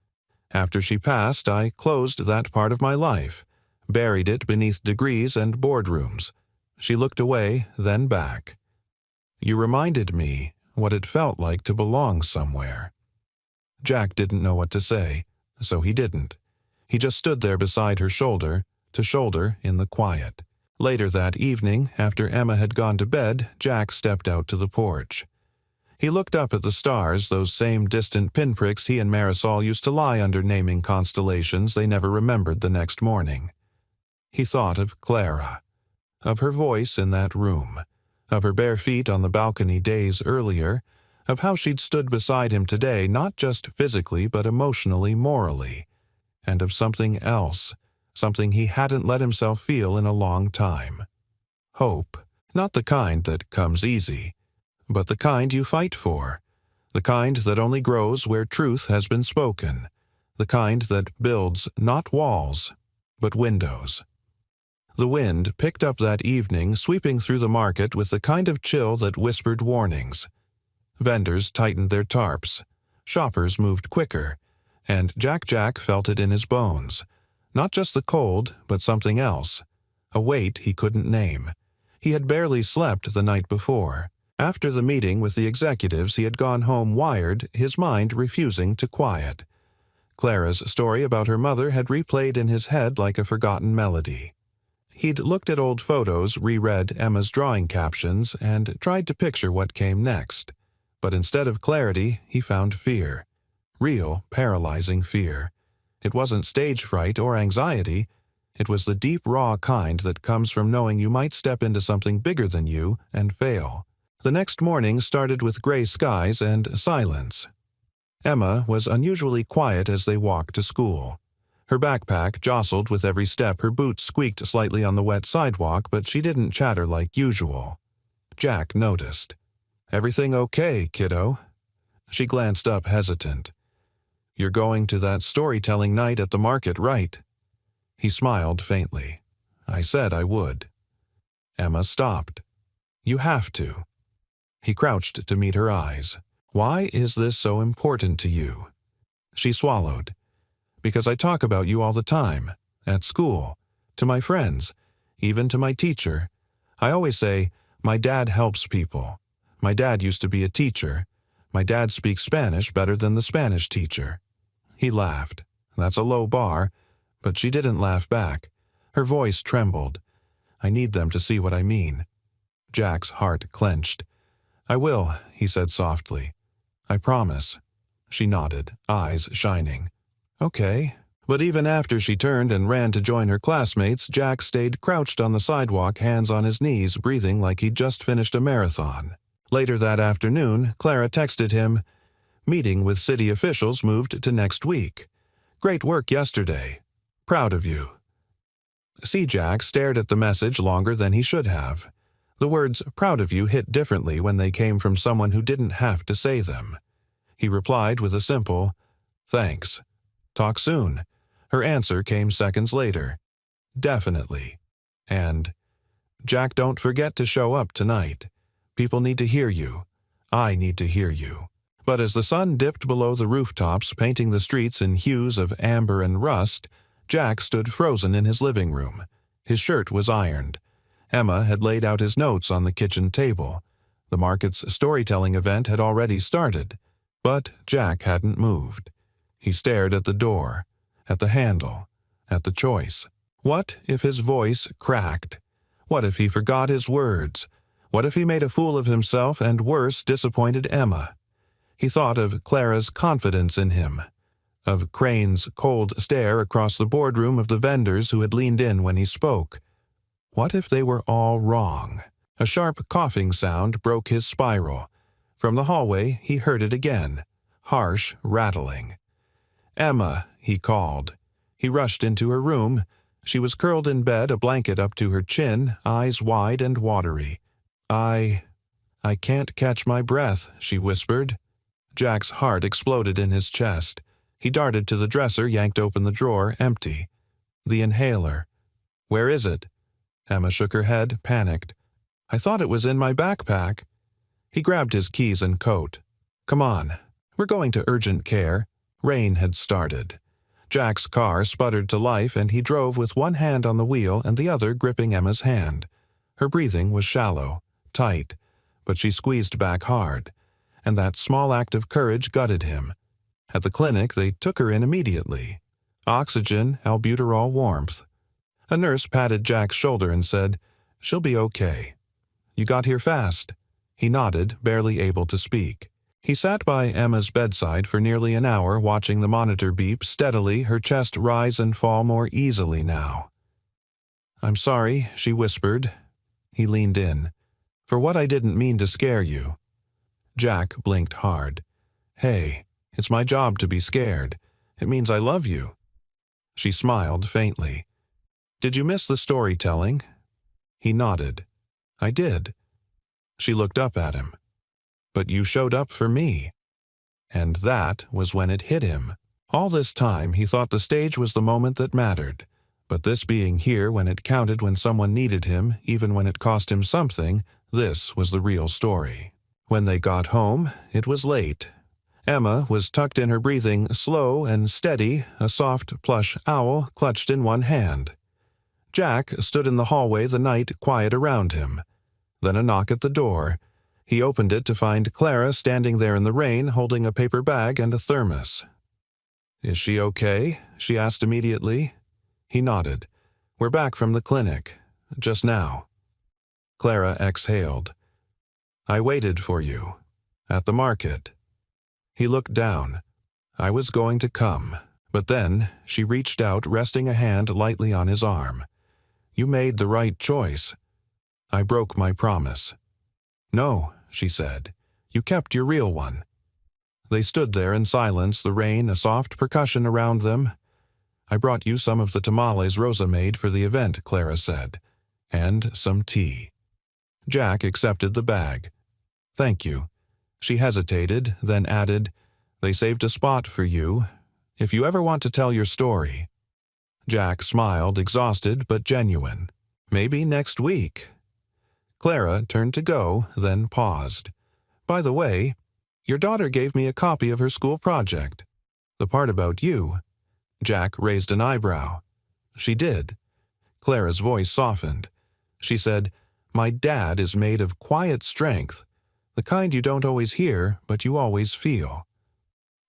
After she passed, I closed that part of my life, buried it beneath degrees and boardrooms." She looked away, then back. "You reminded me what it felt like to belong somewhere." Jack didn't know what to say, so he didn't. He just stood there beside her, shoulder to shoulder, in the quiet. Later that evening, after Emma had gone to bed, Jack stepped out to the porch. He looked up at the stars, those same distant pinpricks he and Marisol used to lie under, naming constellations they never remembered the next morning. He thought of Clara, of her voice in that room, of her bare feet on the balcony days earlier, of how she'd stood beside him today, not just physically but emotionally, morally. and of something else, something he hadn't let himself feel in a long time. Hope, not the kind that comes easy, but the kind you fight for, the kind that only grows where truth has been spoken, the kind that builds not walls, but windows. The wind picked up that evening, sweeping through the market with the kind of chill that whispered warnings. Vendors tightened their tarps, shoppers moved quicker, and Jack felt it in his bones. Not just the cold, but something else, a weight he couldn't name. He had barely slept the night before. After the meeting with the executives, he had gone home wired, his mind refusing to quiet. Clara's story about her mother had replayed in his head like a forgotten melody. He'd looked at old photos, reread Emma's drawing captions, and tried to picture what came next. But instead of clarity, he found fear. Real, paralyzing fear. It wasn't stage fright or anxiety. It was the deep, raw kind that comes from knowing you might step into something bigger than you and fail. The next morning started with gray skies and silence. Emma was unusually quiet as they walked to school. Her backpack jostled with every step, her boots squeaked slightly on the wet sidewalk, but she didn't chatter like usual. Jack noticed. "Everything okay, kiddo?" She glanced up, hesitant. "You're going to that storytelling night at the market, right?" He smiled faintly. "I said I would." Emma stopped. "You have to." He crouched to meet her eyes. "Why is this so important to you?" She swallowed. "Because I talk about you all the time, at school, to my friends, even to my teacher. I always say, my dad helps people. My dad used to be a teacher. My dad speaks Spanish better than the Spanish teacher." He laughed. "That's a low bar," but she didn't laugh back. Her voice trembled. "I need them to see what I mean." Jack's heart clenched. "I will," he said softly. "I promise." She nodded, eyes shining. "Okay." But even after she turned and ran to join her classmates, Jack stayed crouched on the sidewalk, hands on his knees, breathing like he'd just finished a marathon. Later that afternoon, Clara texted him, "Meeting with city officials moved to next week. Great work yesterday. Proud of you." Jack stared at the message longer than he should have. The words "proud of you" hit differently when they came from someone who didn't have to say them. He replied with a simple, "Thanks. Talk soon." Her answer came seconds later. "Definitely." And, "Jack, don't forget to show up tonight. People need to hear you. I need to hear you." But as the sun dipped below the rooftops, painting the streets in hues of amber and rust, Jack stood frozen in his living room. His shirt was ironed. Emma had laid out his notes on the kitchen table. The market's storytelling event had already started. But Jack hadn't moved. He stared at the door, at the handle, at the choice. What if his voice cracked? What if he forgot his words? What if he made a fool of himself and, worse, disappointed Emma? He thought of Clara's confidence in him, of Crane's cold stare across the boardroom, of the vendors who had leaned in when he spoke. What if they were all wrong? A sharp coughing sound broke his spiral. From the hallway, he heard it again, harsh, rattling. "Emma," he called. He rushed into her room. She was curled in bed, a blanket up to her chin, eyes wide and watery. I can't catch my breath," she whispered. Jack's heart exploded in his chest. He darted to the dresser, yanked open the drawer, empty. The inhaler. "Where is it?" Emma shook her head, panicked. "I thought it was in my backpack." He grabbed his keys and coat. "Come on. We're going to urgent care." Rain had started. Jack's car sputtered to life, and he drove with one hand on the wheel and the other gripping Emma's hand. Her breathing was shallow, tight, but she squeezed back hard, and that small act of courage gutted him. At the clinic, they took her in immediately. Oxygen, albuterol warmth. A nurse patted Jack's shoulder and said, "She'll be okay." "You got here fast." He nodded, barely able to speak. He sat by Emma's bedside for nearly an hour, watching the monitor beep steadily, her chest rise and fall more easily now. "I'm sorry," she whispered. He leaned in. "For what I didn't mean to scare you." Jack blinked hard. "Hey, it's my job to be scared. It means I love you." She smiled faintly. "Did you miss the storytelling?" He nodded. "I did." She looked up at him. "But you showed up for me." And that was when it hit him. All this time he thought the stage was the moment that mattered. But this being here when it counted, when someone needed him, even when it cost him something, this was the real story. When they got home, it was late. Emma was tucked in, her breathing slow and steady, a soft plush owl clutched in one hand. Jack stood in the hallway, the night quiet around him. Then a knock at the door. He opened it to find Clara standing there in the rain, holding a paper bag and a thermos. "Is she okay?" she asked immediately. He nodded. "We're back from the clinic. Just now." Clara exhaled. "I waited for you. At the market." He looked down. "I was going to come." But then she reached out, resting a hand lightly on his arm. "You made the right choice." "I broke my promise." "No," she said. "You kept your real one." They stood there in silence, the rain a soft percussion around them. "I brought you some of the tamales Rosa made for the event," Clara said. "And some tea." Jack accepted the bag. "Thank you." She hesitated, then added, "They saved a spot for you, if you ever want to tell your story." Jack smiled, exhausted but genuine. "Maybe next week." Clara turned to go, then paused. "By the way, your daughter gave me a copy of her school project. The part about you." Jack raised an eyebrow. "She did." Clara's voice softened. She said, "My dad is made of quiet strength, the kind you don't always hear, but you always feel."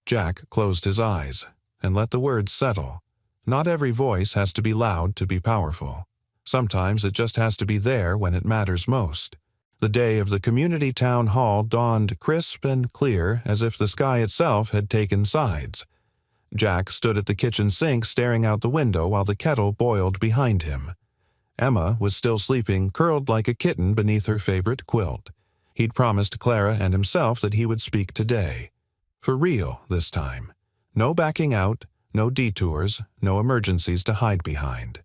Jack closed his eyes and let the words settle. Not every voice has to be loud to be powerful. Sometimes it just has to be there when it matters most. The day of the community town hall dawned crisp and clear, as if the sky itself had taken sides. Jack stood at the kitchen sink staring out the window while the kettle boiled behind him. Emma was still sleeping, curled like a kitten beneath her favorite quilt. He'd promised Clara and himself that he would speak today. For real this time. No backing out, no detours, no emergencies to hide behind.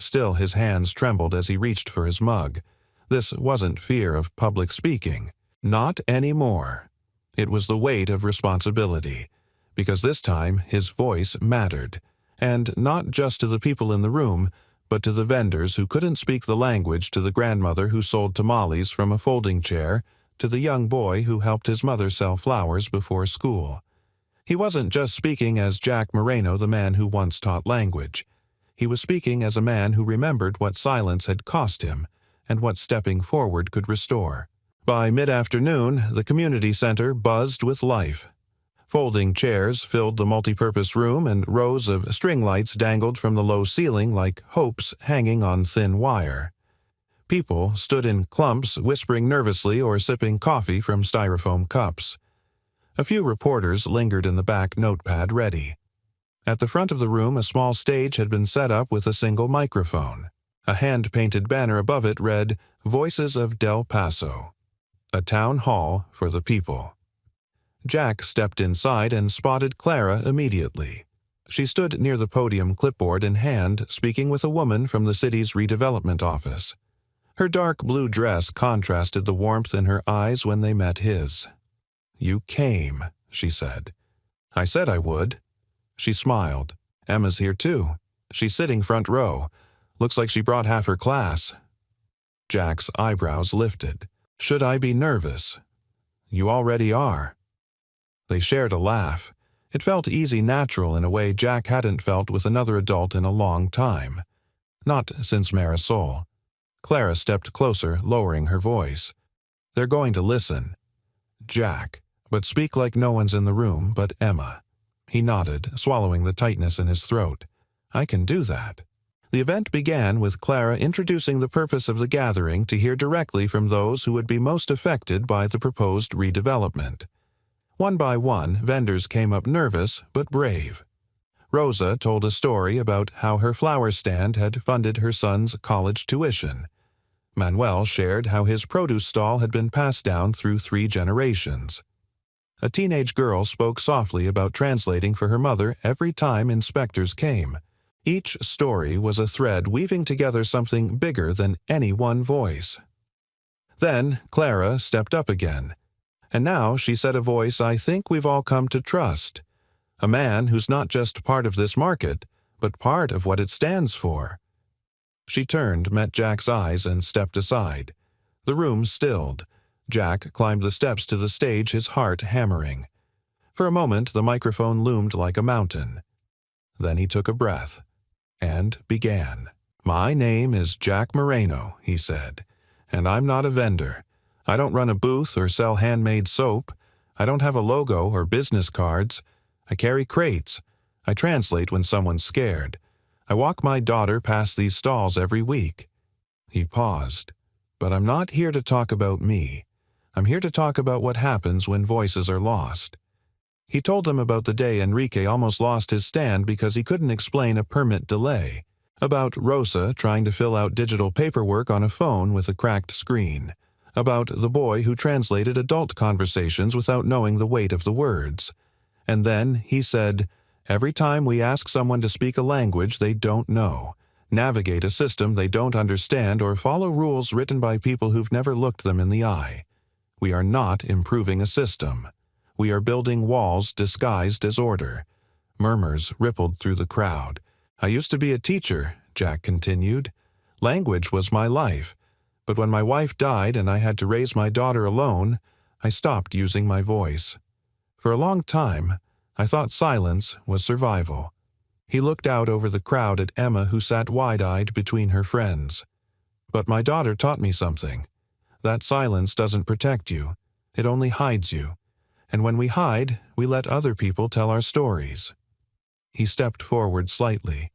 Still, his hands trembled as he reached for his mug. This wasn't fear of public speaking. Not anymore. It was the weight of responsibility. Because this time his voice mattered. And not just to the people in the room, but to the vendors who couldn't speak the language, to the grandmother who sold tamales from a folding chair, to the young boy who helped his mother sell flowers before school. He wasn't just speaking as Jack Moreno, the man who once taught language. He was speaking as a man who remembered what silence had cost him and what stepping forward could restore. By mid-afternoon, the community center buzzed with life. Folding chairs filled the multipurpose room, and rows of string lights dangled from the low ceiling like hopes hanging on thin wire. People stood in clumps, whispering nervously or sipping coffee from styrofoam cups. A few reporters lingered in the back, notepad ready. At the front of the room, a small stage had been set up with a single microphone. A hand-painted banner above it read, "Voices of Del Paso. A town hall for the people." Jack stepped inside and spotted Clara immediately. She stood near the podium, clipboard in hand, speaking with a woman from the city's redevelopment office. Her dark blue dress contrasted the warmth in her eyes when they met his. "You came," she said. "I said I would." She smiled. "Emma's here too. She's sitting front row. Looks like she brought half her class." Jack's eyebrows lifted. "Should I be nervous?" "You already are." They shared a laugh. It felt easy, natural, in a way Jack hadn't felt with another adult in a long time. Not since Marisol. Clara stepped closer, lowering her voice. "They're going to listen." "Jack, but speak like no one's in the room but Emma." He nodded, swallowing the tightness in his throat. "I can do that." The event began with Clara introducing the purpose of the gathering, to hear directly from those who would be most affected by the proposed redevelopment. One by one, vendors came up, nervous but brave. Rosa told a story about how her flower stand had funded her son's college tuition. Manuel shared how his produce stall had been passed down through 3 generations. A teenage girl spoke softly about translating for her mother every time inspectors came. Each story was a thread weaving together something bigger than any one voice. Then Clara stepped up again, and now she said a voice I think we've all come to trust. A man who's not just part of this market, but part of what it stands for. She turned, met Jack's eyes, and stepped aside. The room stilled. Jack climbed the steps to the stage, his heart hammering. For a moment, the microphone loomed like a mountain. Then he took a breath and began. "My name is Jack Moreno," he said, "and I'm not a vendor. I don't run a booth or sell handmade soap. I don't have a logo or business cards. I carry crates. I translate when someone's scared. I walk my daughter past these stalls every week." He paused. "But I'm not here to talk about me. I'm here to talk about what happens when voices are lost." He told them about the day Enrique almost lost his stand because he couldn't explain a permit delay, about Rosa trying to fill out digital paperwork on a phone with a cracked screen, about the boy who translated adult conversations without knowing the weight of the words. And then he said, "Every time we ask someone to speak a language they don't know, navigate a system they don't understand, or follow rules written by people who've never looked them in the eye, we are not improving a system. We are building walls disguised as order." Murmurs rippled through the crowd. "I used to be a teacher," Jack continued. "Language was my life. But when my wife died and I had to raise my daughter alone, I stopped using my voice. For a long time, I thought silence was survival." He looked out over the crowd at Emma, who sat wide-eyed between her friends. "But my daughter taught me something. That silence doesn't protect you. It only hides you. And when we hide, we let other people tell our stories." He stepped forward slightly.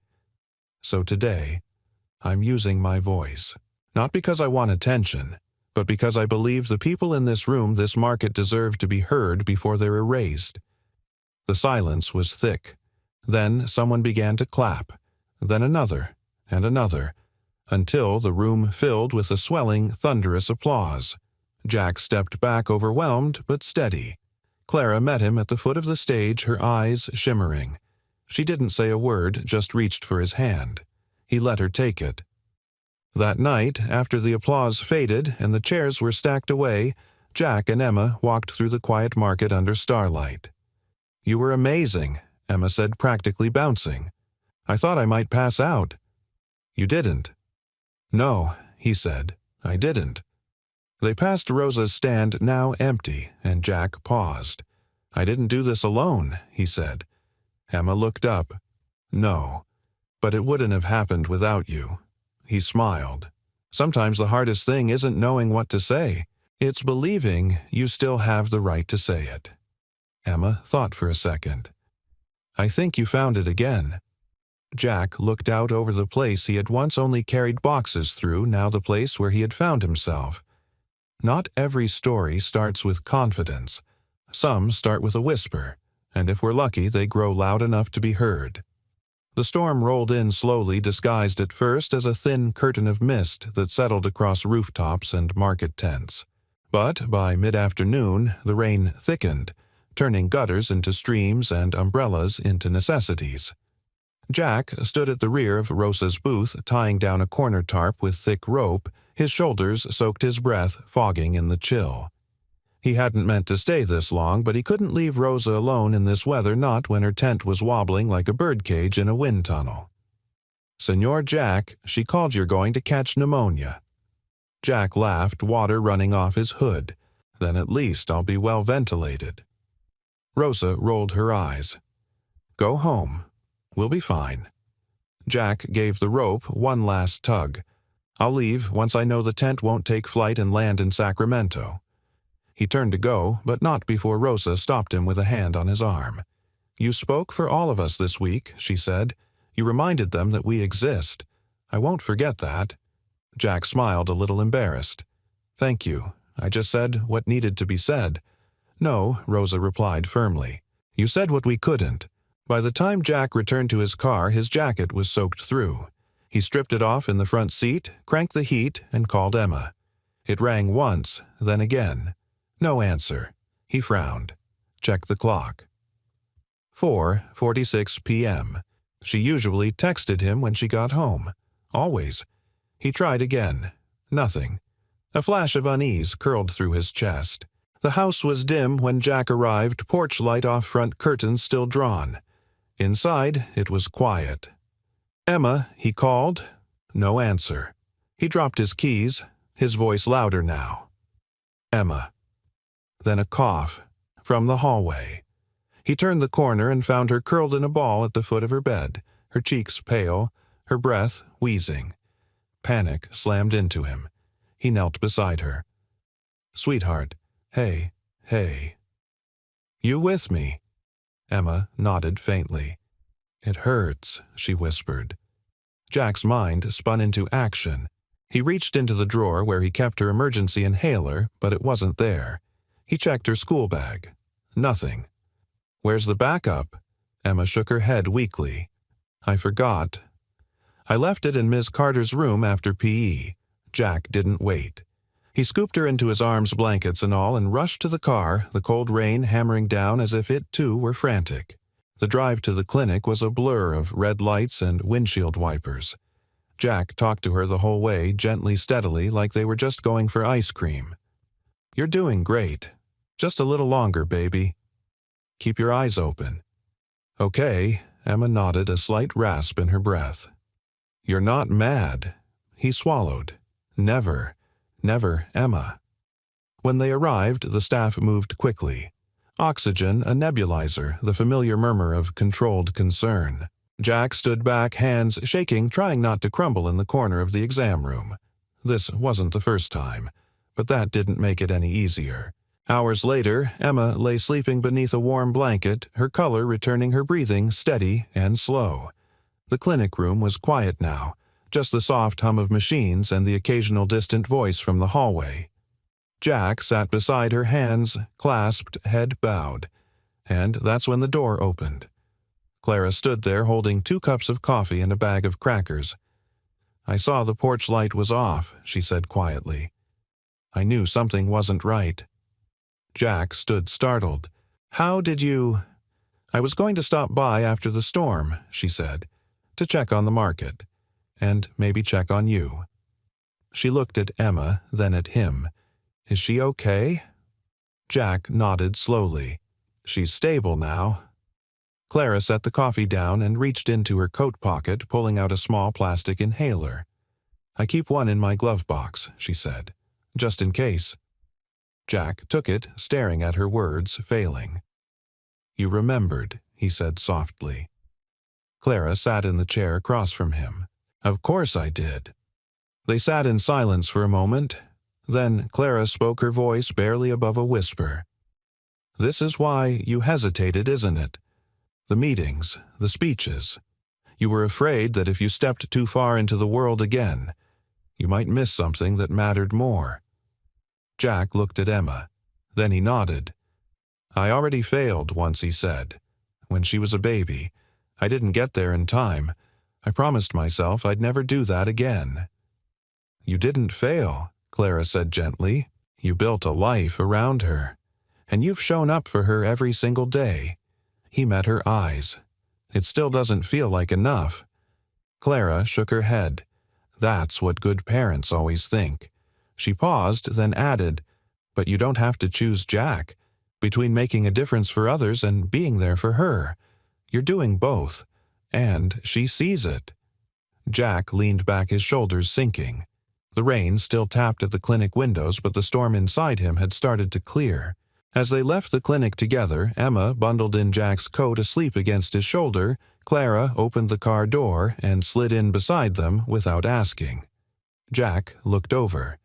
"So today, I'm using my voice. Not because I want attention, but because I believe the people in this room, this market, deserve to be heard before they're erased." The silence was thick. Then someone began to clap, then another, and another, until the room filled with a swelling, thunderous applause. Jack stepped back, overwhelmed but steady. Clara met him at the foot of the stage, her eyes shimmering. She didn't say a word, just reached for his hand. He let her take it. That night, after the applause faded and the chairs were stacked away, Jack and Emma walked through the quiet market under starlight. "You were amazing," Emma said, practically bouncing. "I thought I might pass out." "You didn't." "No," he said, "I didn't." They passed Rosa's stand, now empty, and Jack paused. "I didn't do this alone," he said. Emma looked up. "No, but it wouldn't have happened without you." He smiled. "Sometimes the hardest thing isn't knowing what to say. It's believing you still have the right to say it." Emma thought for a second. "I think you found it again." Jack looked out over the place he had once only carried boxes through, now the place where he had found himself. Not every story starts with confidence. Some start with a whisper, and if we're lucky, they grow loud enough to be heard. The storm rolled in slowly, disguised at first as a thin curtain of mist that settled across rooftops and market tents. But by mid-afternoon, the rain thickened, turning gutters into streams and umbrellas into necessities. Jack stood at the rear of Rosa's booth, tying down a corner tarp with thick rope. His shoulders soaked his breath, fogging in the chill. He hadn't meant to stay this long, but he couldn't leave Rosa alone in this weather, not when her tent was wobbling like a birdcage in a wind tunnel. "Senor Jack, she called you're going to catch pneumonia." Jack laughed, water running off his hood. "Then at least I'll be well ventilated." Rosa rolled her eyes. "Go home. We'll be fine." Jack gave the rope one last tug. "I'll leave once I know the tent won't take flight and land in Sacramento." He turned to go, but not before Rosa stopped him with a hand on his arm. "You spoke for all of us this week," she said. "You reminded them that we exist. I won't forget that." Jack smiled, a little embarrassed. "Thank you. I just said what needed to be said." "No," Rosa replied firmly. "You said what we couldn't." By the time Jack returned to his car, his jacket was soaked through. He stripped it off in the front seat, cranked the heat, and called Emma. It rang once, then again. No answer. He frowned. Checked the clock. 4:46 p.m. She usually texted him when she got home. Always. He tried again. Nothing. A flash of unease curled through his chest. The house was dim when Jack arrived, porch light off front curtains still drawn. Inside, it was quiet. "Emma," he called. No answer. He dropped his keys, his voice louder now. "Emma." Then a cough. From the hallway. He turned the corner and found her curled in a ball at the foot of her bed, her cheeks pale, her breath wheezing. Panic slammed into him. He knelt beside her. "Sweetheart, hey. You with me?" Emma nodded faintly. "It hurts," she whispered. Jack's mind spun into action. He reached into the drawer where he kept her emergency inhaler, but it wasn't there. He checked her school bag. Nothing. "Where's the backup?" Emma shook her head weakly. "I forgot. I left it in Ms. Carter's room after PE. Jack didn't wait. He scooped her into his arms, blankets and all, and rushed to the car, the cold rain hammering down as if it too were frantic. The drive to the clinic was a blur of red lights and windshield wipers. Jack talked to her the whole way, gently, steadily, like they were just going for ice cream. "You're doing great. Just a little longer, baby. Keep your eyes open." "Okay," Emma nodded, a slight rasp in her breath. "You're not mad." He swallowed. "Never, Emma." When they arrived, the staff moved quickly. Oxygen, a nebulizer, the familiar murmur of controlled concern. Jack stood back, hands shaking, trying not to crumble in the corner of the exam room. This wasn't the first time, but that didn't make it any easier. Hours later, Emma lay sleeping beneath a warm blanket, her color returning, her breathing steady and slow. The clinic room was quiet now, just the soft hum of machines and the occasional distant voice from the hallway. Jack sat beside her, hands clasped, head bowed. And that's when the door opened. Clara stood there holding 2 cups of coffee and a bag of crackers. "I saw the porch light was off," she said quietly. "I knew something wasn't right." Jack stood startled. "How did you—" "I was going to stop by after the storm," she said, "to check on the market. And maybe check on you." She looked at Emma, then at him. "Is she okay?" Jack nodded slowly. "She's stable now." Clara set the coffee down and reached into her coat pocket, pulling out a small plastic inhaler. "I keep one in my glove box," she said, "just in case." Jack took it, staring at her words, failing. "You remembered," he said softly. Clara sat in the chair across from him. "Of course I did." They sat in silence for a moment. Then Clara spoke, her voice barely above a whisper. "This is why you hesitated, isn't it? The meetings, the speeches. You were afraid that if you stepped too far into the world again, you might miss something that mattered more." Jack looked at Emma. Then he nodded. "I already failed once," he said. "When she was a baby. I didn't get there in time. I promised myself I'd never do that again." "You didn't fail," Clara said gently. "You built a life around her. And you've shown up for her every single day." He met her eyes. "It still doesn't feel like enough." Clara shook her head. "That's what good parents always think." She paused, then added, "But you don't have to choose Jack. Between making a difference for others and being there for her. You're doing both. And she sees it." Jack leaned back, his shoulders sinking. The rain still tapped at the clinic windows, but the storm inside him had started to clear. As they left the clinic together, Emma bundled in Jack's coat asleep against his shoulder. Clara opened the car door and slid in beside them without asking. Jack looked over.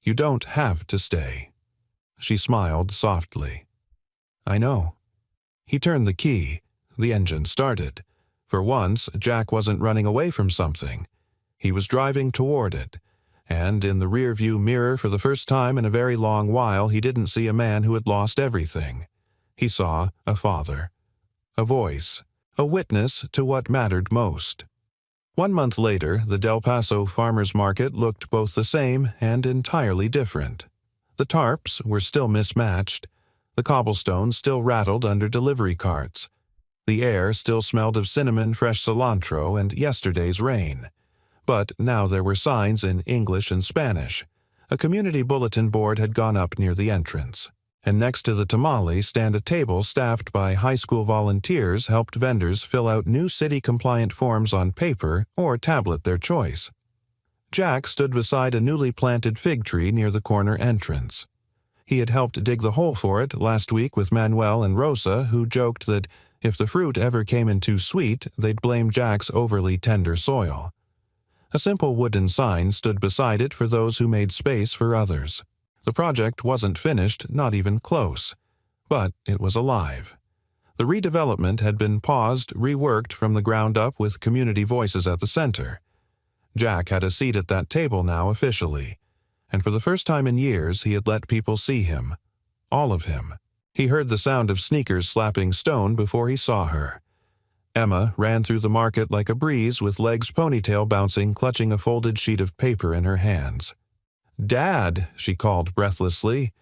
"You don't have to stay." She smiled softly. "I know." He turned the key. The engine started. For once, Jack wasn't running away from something. He was driving toward it. And in the rear-view mirror, for the first time in a very long while, he didn't see a man who had lost everything. He saw a father. A voice. A witness to what mattered most. 1 month later, the Del Paso farmers market looked both the same and entirely different. The tarps were still mismatched. The cobblestones still rattled under delivery carts. The air still smelled of cinnamon, fresh cilantro, and yesterday's rain. But now there were signs in English and Spanish. A community bulletin board had gone up near the entrance, and next to the tamale stand a table staffed by high school volunteers helped vendors fill out new city-compliant forms on paper or tablet their choice. Jack stood beside a newly planted fig tree near the corner entrance. He had helped dig the hole for it last week with Manuel and Rosa, who joked that if the fruit ever came in too sweet, they'd blame Jack's overly tender soil. A simple wooden sign stood beside it for those who made space for others. The project wasn't finished, not even close, but it was alive. The redevelopment had been paused, reworked from the ground up with community voices at the center. Jack had a seat at that table now officially, and for the first time in years he had let people see him. All of him. He heard the sound of sneakers slapping stone before he saw her. Emma ran through the market like a breeze with legs ponytail bouncing, clutching a folded sheet of paper in her hands. "Dad," she called breathlessly.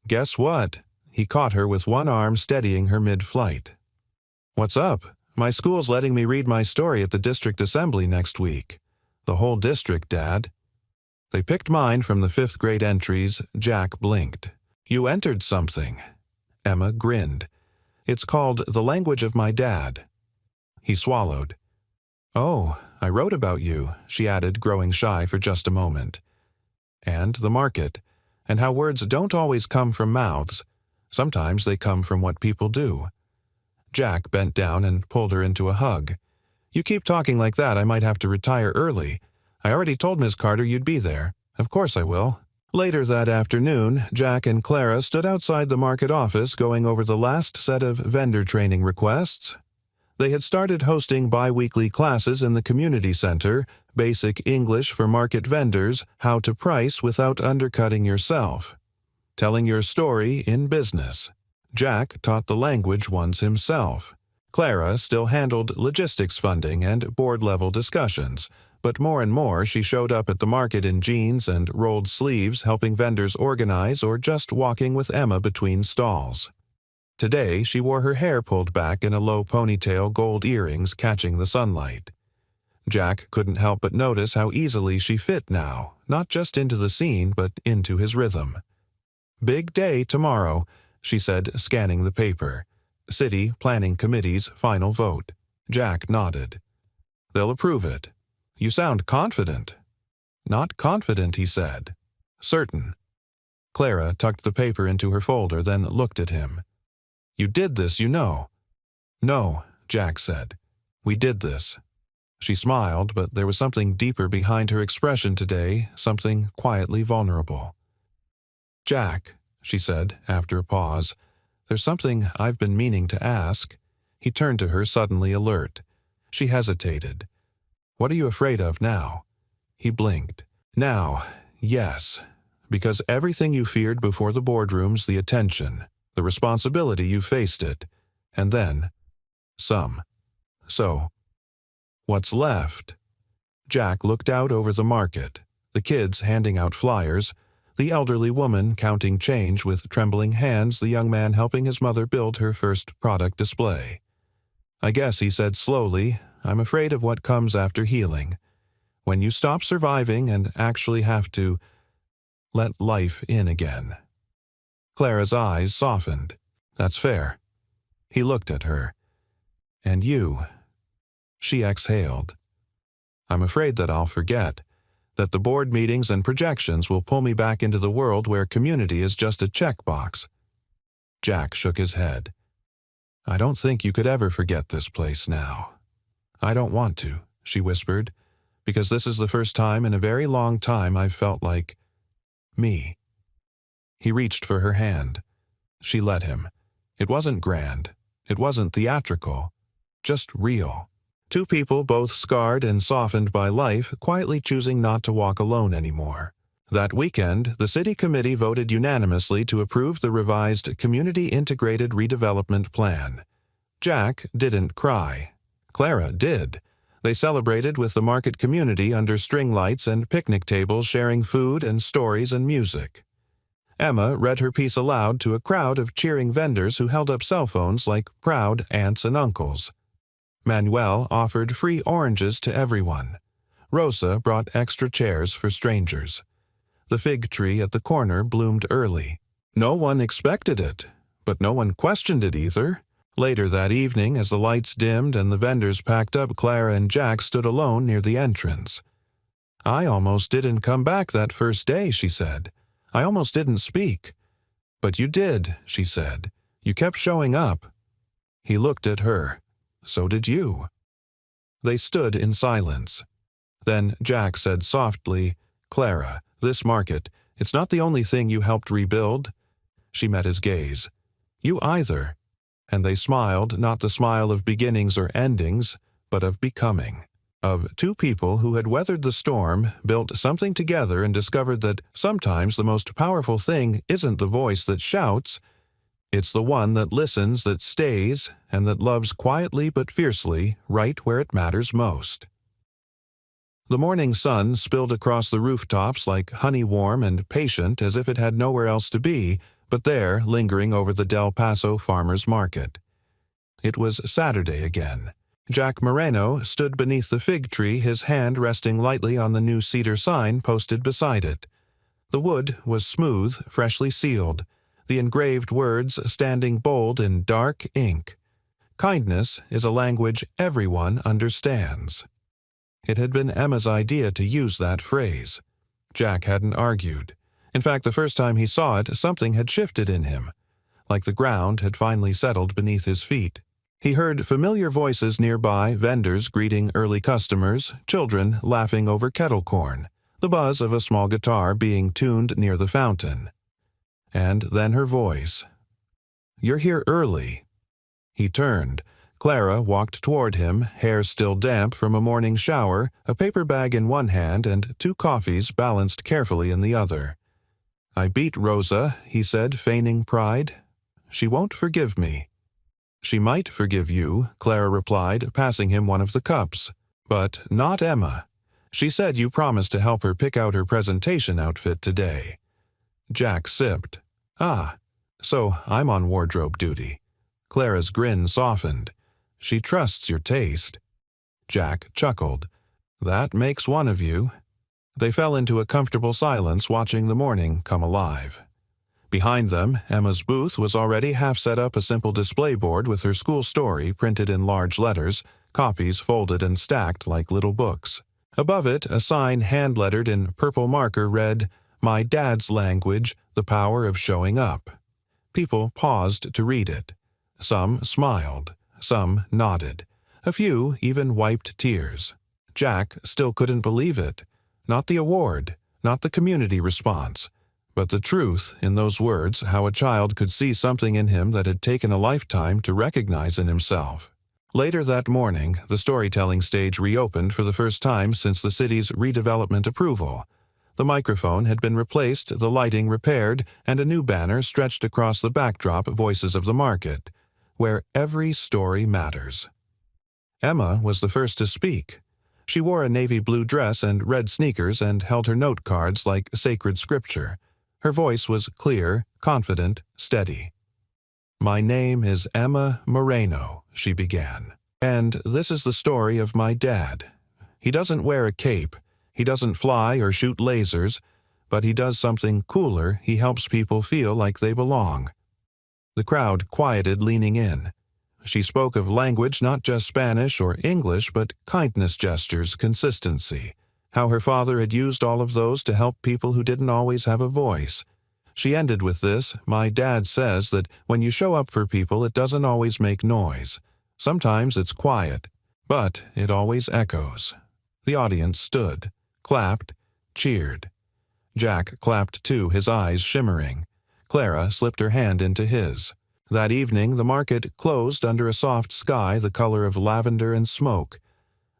"Guess what?" He caught her with one arm steadying her mid-flight. "What's up? My school's letting me read my story at the district assembly next week." "The whole district, Dad." They picked mine from the 5th grade entries. Jack blinked. "You entered something." Emma grinned. "It's called The Language of My Dad." He swallowed. "Oh, I wrote about you," she added, growing shy for just a moment. "And the market, and how words don't always come from mouths. Sometimes they come from what people do." Jack bent down and pulled her into a hug. "You keep talking like that, I might have to retire early. I already told Miss Carter you'd be there. Of course I will." Later that afternoon, Jack and Clara stood outside the market office going over the last set of vendor training requests. They had started hosting bi-weekly classes in the community center, basic English for market vendors, how to price without undercutting yourself. Telling your story in business. Jack taught the language ones himself. Clara still handled logistics funding and board-level discussions, but more and more she showed up at the market in jeans and rolled sleeves, helping vendors organize or just walking with Emma between stalls. Today, she wore her hair pulled back in a low ponytail, gold earrings catching the sunlight. Jack couldn't help but notice how easily she fit now, not just into the scene, but into his rhythm. "Big day tomorrow," she said, scanning the paper. "City Planning Committee's final vote." Jack nodded. "They'll approve it." "You sound confident." "Not confident," he said. "Certain." Clara tucked the paper into her folder, then looked at him. "You did this, you know." "No," Jack said. "We did this." She smiled, but there was something deeper behind her expression today, something quietly vulnerable. "Jack," she said after a pause, "there's something I've been meaning to ask." He turned to her, suddenly alert. She hesitated. "What are you afraid of now?" He blinked. "Now, yes, because everything you feared before the boardrooms, the attention, the responsibility, you faced it, and then some. So, what's left?" Jack looked out over the market, the kids handing out flyers, the elderly woman counting change with trembling hands, the young man helping his mother build her first product display. "I guess," he said slowly, "I'm afraid of what comes after healing. When you stop surviving and actually have to let life in again." Clara's eyes softened. "That's fair." He looked at her. "And you?" She exhaled. "I'm afraid that I'll forget, that the board meetings and projections will pull me back into the world where community is just a checkbox." Jack shook his head. "I don't think you could ever forget this place now." "I don't want to," she whispered, "because this is the first time in a very long time I've felt like me." He reached for her hand. She let him. It wasn't grand. It wasn't theatrical. Just real. Two people, both scarred and softened by life, quietly choosing not to walk alone anymore. That weekend, the city committee voted unanimously to approve the revised Community Integrated Redevelopment Plan. Jack didn't cry. Clara did. They celebrated with the market community under string lights and picnic tables, sharing food and stories and music. Emma read her piece aloud to a crowd of cheering vendors who held up cell phones like proud aunts and uncles. Manuel offered free oranges to everyone. Rosa brought extra chairs for strangers. The fig tree at the corner bloomed early. No one expected it, but no one questioned it either. Later that evening, as the lights dimmed and the vendors packed up, Clara and Jack stood alone near the entrance. "I almost didn't come back that first day," she said. "I almost didn't speak." "But you did," she said. "You kept showing up." He looked at her. "So did you." They stood in silence. Then Jack said softly, "Clara, this market, it's not the only thing you helped rebuild." She met his gaze. "You either." And they smiled, not the smile of beginnings or endings, but of becoming. Of two people who had weathered the storm, built something together, and discovered that sometimes the most powerful thing isn't the voice that shouts, it's the one that listens, that stays, and that loves quietly but fiercely, right where it matters most. The morning sun spilled across the rooftops like honey warm and patient as if it had nowhere else to be, but there, lingering over the Del Paso farmers' market. It was Saturday again. Jack Moreno stood beneath the fig tree, his hand resting lightly on the new cedar sign posted beside it. The wood was smooth, freshly sealed, the engraved words standing bold in dark ink. "Kindness is a language everyone understands." It had been Emma's idea to use that phrase. Jack hadn't argued. In fact, the first time he saw it, something had shifted in him, like the ground had finally settled beneath his feet. He heard familiar voices nearby, vendors greeting early customers, children laughing over kettle corn, the buzz of a small guitar being tuned near the fountain. And then her voice. "You're here early." He turned. Clara walked toward him, hair still damp from a morning shower, a paper bag in one hand and 2 coffees balanced carefully in the other. "I beat Rosa," he said, feigning pride. "She won't forgive me." "She might forgive you," Clara replied, passing him one of the cups. "But not Emma. She said you promised to help her pick out her presentation outfit today." Jack sipped. "Ah, so I'm on wardrobe duty." Clara's grin softened. "She trusts your taste." Jack chuckled. "That makes one of you." They fell into a comfortable silence, watching the morning come alive. Behind them, Emma's booth was already half set up, a simple display board with her school story printed in large letters, copies folded and stacked like little books. Above it, a sign hand-lettered in purple marker read, "My Dad's Language, the Power of Showing Up." People paused to read it. Some smiled, some nodded. A few even wiped tears. Jack still couldn't believe it. Not the award, not the community response, but the truth in those words, how a child could see something in him that had taken a lifetime to recognize in himself. Later that morning, the storytelling stage reopened for the first time since the city's redevelopment approval. The microphone had been replaced, the lighting repaired, and a new banner stretched across the backdrop, Voices of the Market, where every story matters. Emma was the first to speak. She wore a navy blue dress and red sneakers and held her note cards like sacred scripture. Her voice was clear, confident, steady. "My name is Emma Moreno," she began. "And this is the story of my dad. He doesn't wear a cape. He doesn't fly or shoot lasers, but he does something cooler. He helps people feel like they belong." The crowd quieted, leaning in. She spoke of language, not just Spanish or English, but kindness gestures, consistency. How her father had used all of those to help people who didn't always have a voice. She ended with this, "My dad says that when you show up for people, it doesn't always make noise. Sometimes it's quiet, but it always echoes." The audience stood, clapped, cheered. Jack clapped too, his eyes shimmering. Clara slipped her hand into his. That evening, the market closed under a soft sky the color of lavender and smoke.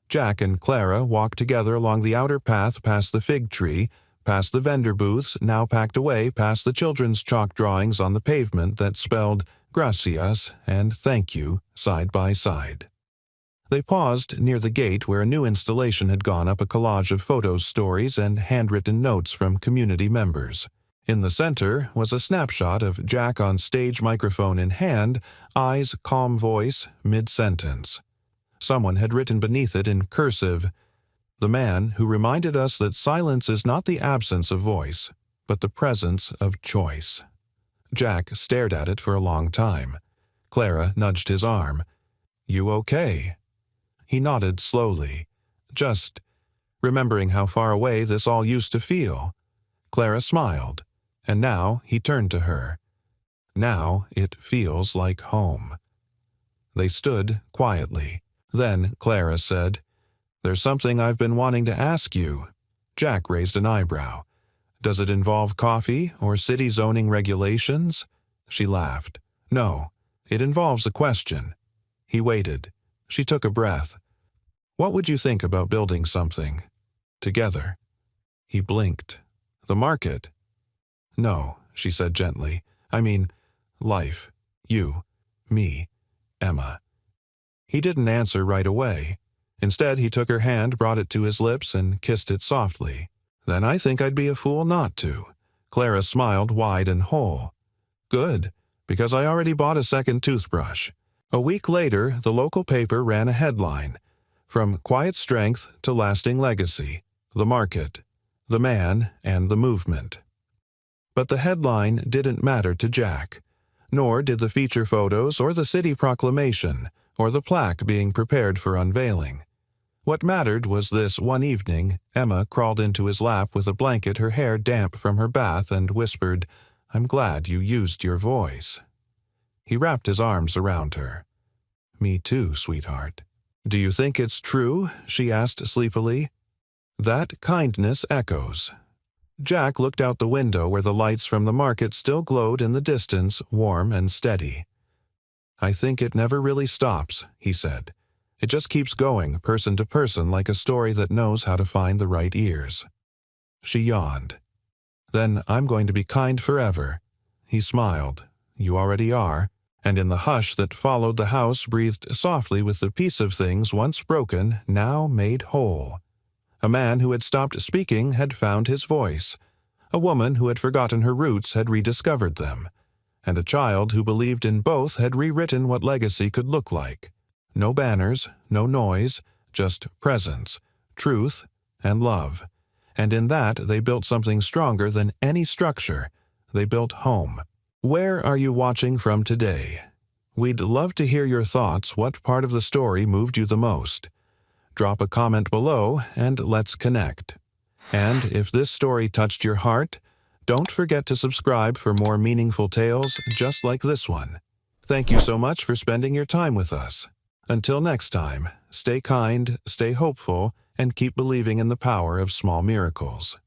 Jack and Clara walked together along the outer path past the fig tree, past the vendor booths, now packed away, past the children's chalk drawings on the pavement that spelled "Gracias" and "Thank you" side by side. They paused near the gate where a new installation had gone up, a collage of photos, stories, and handwritten notes from community members. In the center was a snapshot of Jack on stage, microphone in hand, eyes, calm voice, mid-sentence. Someone had written beneath it in cursive, "The man who reminded us that silence is not the absence of voice, but the presence of choice." Jack stared at it for a long time. Clara nudged his arm. "You okay?" He nodded slowly, just remembering how far away this all used to feel. Clara smiled, and now he turned to her. "Now it feels like home." They stood quietly. Then Clara said, "There's something I've been wanting to ask you." Jack raised an eyebrow. "Does it involve coffee or city zoning regulations?" She laughed. "No, it involves a question." He waited. She took a breath. "What would you think about building something together?" He blinked. "The market?" "No," she said gently. "I mean, life. You, me, Emma." He didn't answer right away. Instead, he took her hand, brought it to his lips, and kissed it softly. "Then I think I'd be a fool not to." Clara smiled wide and whole. "Good, because I already bought a second toothbrush." A week later, the local paper ran a headline, "From Quiet Strength to Lasting Legacy, the Market, the Man, and the Movement." But the headline didn't matter to Jack, nor did the feature photos or the city proclamation or the plaque being prepared for unveiling. What mattered was this one evening, Emma crawled into his lap with a blanket, her hair damp from her bath, and whispered, "I'm glad you used your voice." He wrapped his arms around her. "Me too, sweetheart." "Do you think it's true?" she asked sleepily. "That kindness echoes." Jack looked out the window where the lights from the market still glowed in the distance, warm and steady. "I think it never really stops," he said. "It just keeps going, person to person, like a story that knows how to find the right ears." She yawned. "Then I'm going to be kind forever." He smiled. "You already are." And in the hush that followed, the house breathed softly with the peace of things once broken, now made whole. A man who had stopped speaking had found his voice. A woman who had forgotten her roots had rediscovered them. And a child who believed in both had rewritten what legacy could look like. No banners, no noise, just presence, truth, and love. And in that they built something stronger than any structure. They built home. Where are you watching from today? We'd love to hear your thoughts. What part of the story moved you the most? Drop a comment below and let's connect. And if this story touched your heart, don't forget to subscribe for more meaningful tales just like this one. Thank you so much for spending your time with us. Until next time, stay kind, stay hopeful, and keep believing in the power of small miracles.